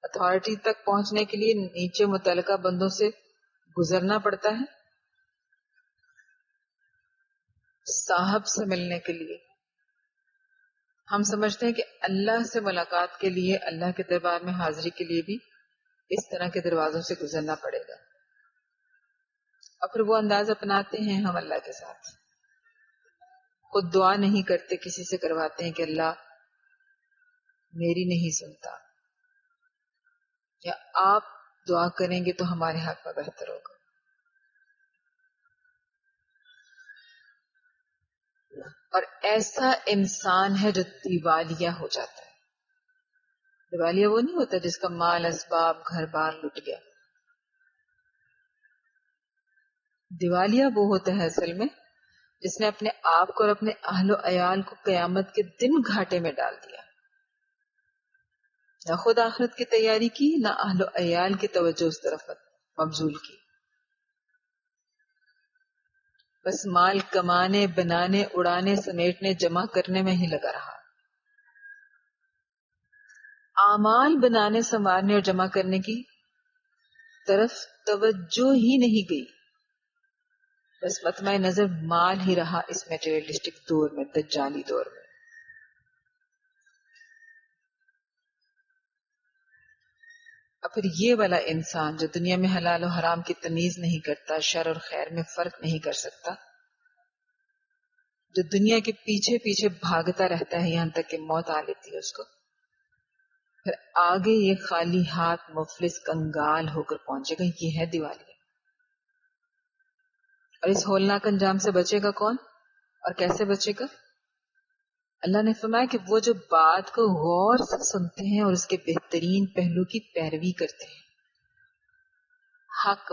اتھارٹی تک پہنچنے کے لیے نیچے متعلقہ بندوں سے گزرنا پڑتا ہے، صاحب سے ملنے کے لیے ہم سمجھتے ہیں کہ اللہ سے ملاقات کے لیے، اللہ کے دربار میں حاضری کے لیے بھی اس طرح کے دروازوں سے گزرنا پڑے گا. اور پھر وہ انداز اپناتے ہیں ہم اللہ کے ساتھ. خود دعا نہیں کرتے، کسی سے کرواتے ہیں کہ اللہ میری نہیں سنتا، یا آپ دعا کریں گے تو ہمارے حق میں بہتر ہوگا. اور ایسا انسان ہے جو دیوالیہ ہو جاتا ہے. دیوالیہ وہ نہیں ہوتا جس کا مال اسباب گھر بار لٹ گیا. دیوالیہ وہ ہوتا ہے اصل میں جس نے اپنے آپ کو اور اپنے اہل و عیال کو قیامت کے دن گھاٹے میں ڈال دیا. نہ خود آخرت کی تیاری کی، نہ اہل و عیال کی توجہ اس طرف مبذول کی. بس مال کمانے، بنانے، اڑانے، سمیٹنے، جمع کرنے میں ہی لگا رہا. اعمال بنانے، سنوارنے اور جمع کرنے کی طرف توجہ ہی نہیں گئی. بس مطمع نظر مال ہی رہا اس میٹیریلسٹک دور میں، دجالی دور میں. اور پھر یہ والا انسان جو دنیا میں حلال و حرام کی تمیز نہیں کرتا، شر اور خیر میں فرق نہیں کر سکتا، جو دنیا کے پیچھے پیچھے بھاگتا رہتا ہے یہاں تک کہ موت آ لیتی ہے اس کو، پھر آگے یہ خالی ہاتھ مفلس کنگال ہو کر پہنچے گا. یہ ہے دیوالی. اور اس ہولناک انجام سے بچے گا کون اور کیسے بچے گا؟ اللہ نے فرمایا کہ وہ جو بات کو غور سے سنتے ہیں اور اس کے بہترین پہلو کی پیروی کرتے ہیں. حق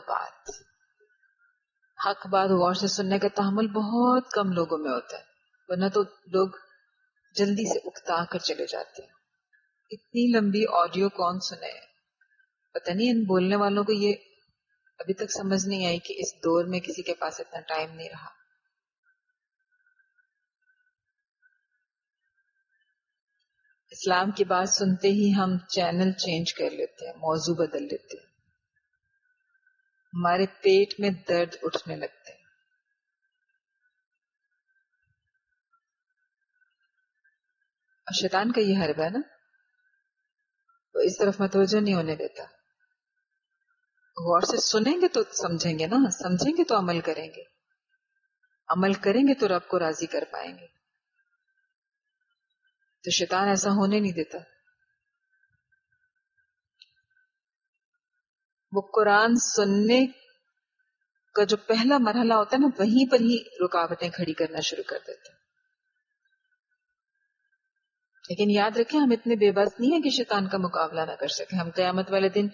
بات غور سے سننے کا تحمل بہت کم لوگوں میں ہوتا ہے، ورنہ تو لوگ جلدی سے اکتا کر چلے جاتے ہیں. اتنی لمبی آڈیو کون سنے؟ پتہ نہیں ان بولنے والوں کو یہ ابھی تک سمجھ نہیں آئی کہ اس دور میں کسی کے پاس اتنا ٹائم نہیں رہا. اسلام کی بات سنتے ہی ہم چینل چینج کر لیتے ہیں، موضوع بدل لیتے ہیں، ہمارے پیٹ میں درد اٹھنے لگتے ہیں. اور شیطان کا یہ حربہ ہے نا، وہ اس طرف متوجہ نہیں ہونے دیتا. غور سے سنیں گے تو سمجھیں گے نا، سمجھیں گے تو عمل کریں گے، عمل کریں گے تو رب کو راضی کر پائیں گے. تو شیطان ایسا ہونے نہیں دیتا. وہ قرآن سننے کا جو پہلا مرحلہ ہوتا ہے نا، وہیں پر ہی رکاوٹیں کھڑی کرنا شروع کر دیتے ہیں. لیکن یاد رکھیں ہم اتنے بے بس نہیں ہیں کہ شیطان کا مقابلہ نہ کر سکیں. ہم قیامت والے دن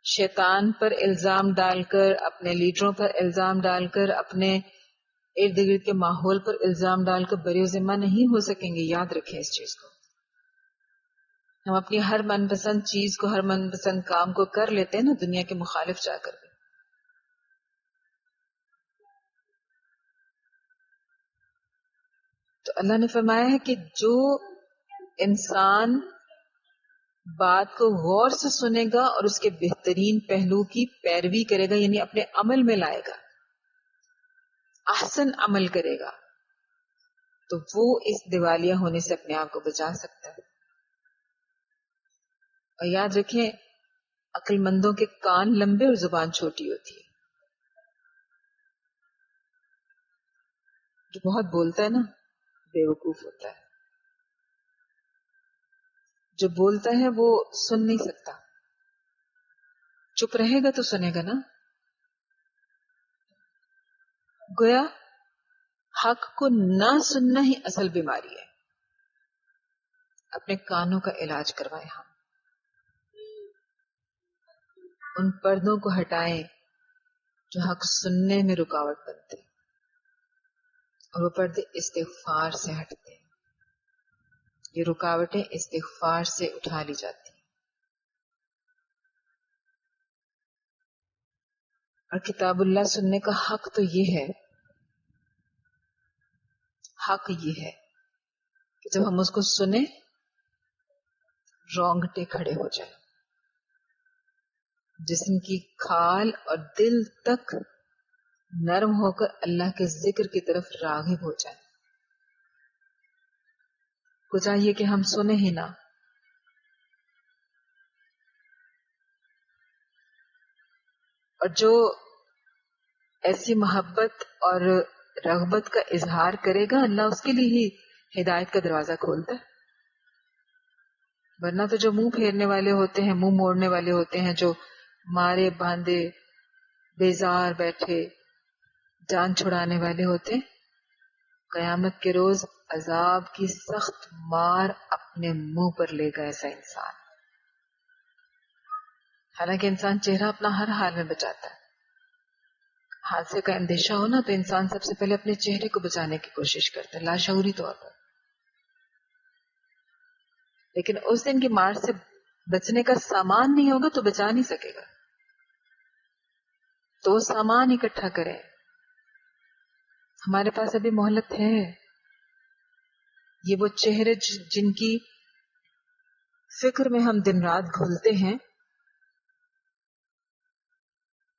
شیطان پر الزام ڈال کر، اپنے لیڈروں پر الزام ڈال کر، اپنے ارد گرد کے ماحول پر الزام ڈال کر بری ذمہ نہیں ہو سکیں گے. یاد رکھیں اس چیز کو. ہم اپنی ہر من پسند چیز کو، ہر من پسند کام کو کر لیتے ہیں نا، دنیا کے مخالف جا کر. تو اللہ نے فرمایا ہے کہ جو انسان بات کو غور سے سنے گا اور اس کے بہترین پہلو کی پیروی کرے گا، یعنی اپنے عمل میں لائے گا، احسن عمل کرے گا، تو وہ اس دیوالیہ ہونے سے اپنے آپ کو بچا سکتا ہے. اور یاد رکھیں عقل مندوں کے کان لمبے اور زبان چھوٹی ہوتی ہے. جو بہت بولتا ہے نا بے وقوف ہوتا ہے. جو بولتا ہے وہ سن نہیں سکتا، چپ رہے گا تو سنے گا نا. گویا حق کو نہ سننا ہی اصل بیماری ہے. اپنے کانوں کا علاج کروائیں. ہم ان پردوں کو ہٹائیں جو حق سننے میں رکاوٹ بنتے ہیں، اور وہ پردے استغفار سے ہٹتے ہیں. یہ رکاوٹیں استغفار سے اٹھا لی جاتی ہیں. اور کتاب اللہ سننے کا حق تو یہ ہے، حق یہ ہے کہ جب ہم اس کو سنیں رونگٹے کھڑے ہو جائیں، جسم کی کھال اور دل تک نرم ہو کر اللہ کے ذکر کی طرف راغب ہو جائیں. کو چاہیے کہ ہم سنیں ہی نہ. اور جو ایسی محبت اور رغبت کا اظہار کرے گا، اللہ اس کے لیے ہی ہدایت کا دروازہ کھولتا ہے. ورنہ تو جو منہ پھیرنے والے ہوتے ہیں، منہ موڑنے والے ہوتے ہیں، جو مارے باندھے بیزار بیٹھے جان چھڑانے والے ہوتے ہیں، قیامت کے روز عذاب کی سخت مار اپنے منہ پر لے گا ایسا انسان. حالانکہ انسان چہرہ اپنا ہر حال میں بچاتا ہے. حادثے کا اندیشہ ہو نا تو انسان سب سے پہلے اپنے چہرے کو بچانے کی کوشش کرتا ہے، لاشعوری طور پر. لیکن اس دن کی مار سے بچنے کا سامان نہیں ہوگا تو بچا نہیں سکے گا. تو سامان اکٹھا کریں. ہمارے پاس ابھی مہلت ہے. یہ وہ چہرے جن کی فکر میں ہم دن رات گھلتے ہیں،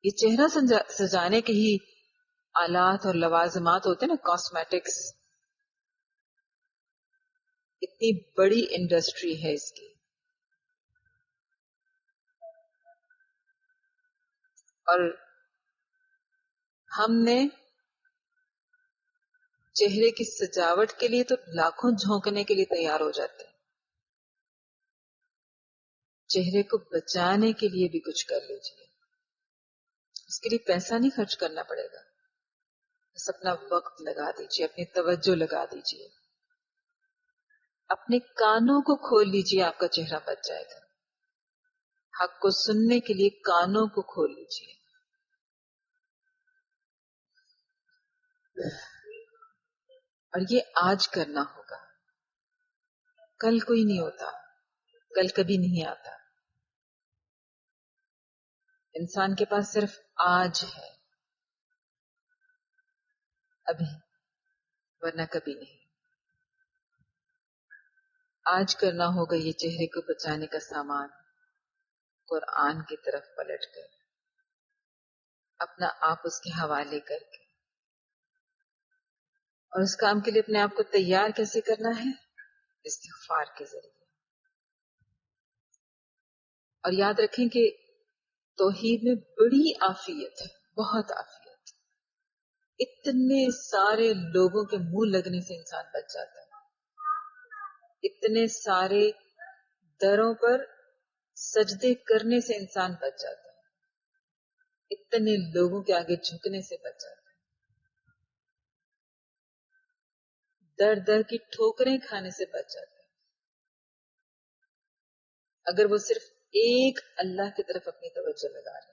یہ چہرہ سجانے کے ہی آلات اور لوازمات ہوتے ہیں نا، کاسمیٹکس. اتنی بڑی انڈسٹری ہے اس کی. اور ہم نے چہرے کی سجاوٹ کے لیے تو لاکھوں جھونکنے کے لیے تیار ہو جاتے ہیں. چہرے کو بچانے کے لیے بھی کچھ کر لیجیے. اس کے لیے پیسہ نہیں خرچ کرنا پڑے گا، بس اپنا وقت لگا دیجیے، اپنی توجہ لگا دیجیے، اپنے کانوں کو کھول لیجیے، آپ کا چہرہ بچ جائے گا. حق کو سننے کے لیے کانوں کو کھول لیجیے. اور یہ آج کرنا ہوگا، کل کوئی نہیں ہوتا، کل کبھی نہیں آتا. انسان کے پاس صرف آج ہے، ابھی، ورنہ کبھی نہیں. آج کرنا ہوگا یہ چہرے کو بچانے کا سامان قرآن کی طرف پلٹ کر، اپنا آپ اس کے حوالے کر کے. اور اس کام کے لیے اپنے آپ کو تیار کیسے کرنا ہے؟ استغفار کے ذریعے. اور یاد رکھیں کہ توحید میں بڑی عافیت ہے، بہت عافیت. اتنے سارے لوگوں کے منہ لگنے سے انسان بچ جاتا ہے، اتنے سارے دروں پر سجدے کرنے سے انسان بچ جاتا ہے، اتنے لوگوں کے آگے جھکنے سے بچ جاتا ہے، در در کی ٹھوکریں کھانے سے بچ جاتا ہے، اگر وہ صرف ایک اللہ کی طرف اپنی توجہ لگا رہے.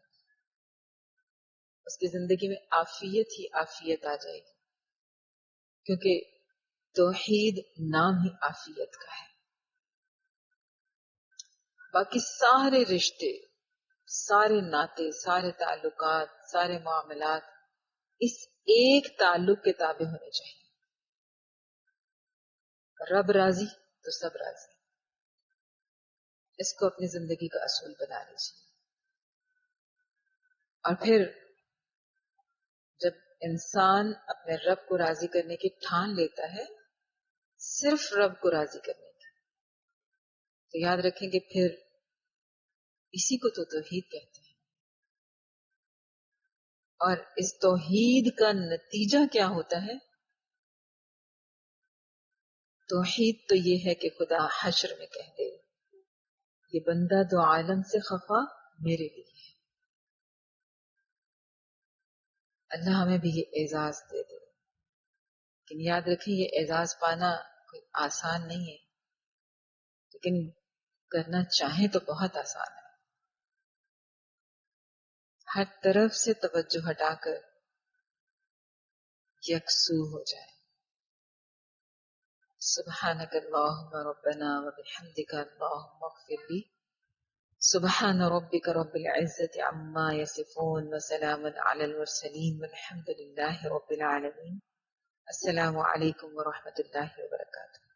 اس کی زندگی میں عافیت ہی عافیت آ جائے گی، کیونکہ توحید نام ہی عافیت کا ہے. باقی سارے رشتے، سارے ناطے، سارے تعلقات، سارے معاملات اس ایک تعلق کے تابع ہونے چاہیے. رب راضی تو سب راضی. اس کو اپنی زندگی کا اصول بنا لیجیے. اور پھر جب انسان اپنے رب کو راضی کرنے کی ٹھان لیتا ہے، صرف رب کو راضی کرنے کی، تو یاد رکھیں کہ پھر اسی کو تو توحید کہتے ہیں. اور اس توحید کا نتیجہ کیا ہوتا ہے؟ توحید تو یہ ہے کہ خدا حشر میں کہہ دے یہ بندہ دو عالم سے خفا میرے لیے ہے. اللہ ہمیں بھی یہ اعزاز دے دے. لیکن یاد رکھیں یہ اعزاز پانا کوئی آسان نہیں ہے، لیکن کرنا چاہیں تو بہت آسان ہے. ہر طرف سے توجہ ہٹا کر یکسو ہو جائے. سبحانک اللہم ربنا وبحمدک اللہم اغفر لی. سبحان ربک رب العزت عما یصفون وسلام علی المرسلین والحمد للہ رب العالمین. السلام علیکم ورحمۃ اللہ وبرکاتہ.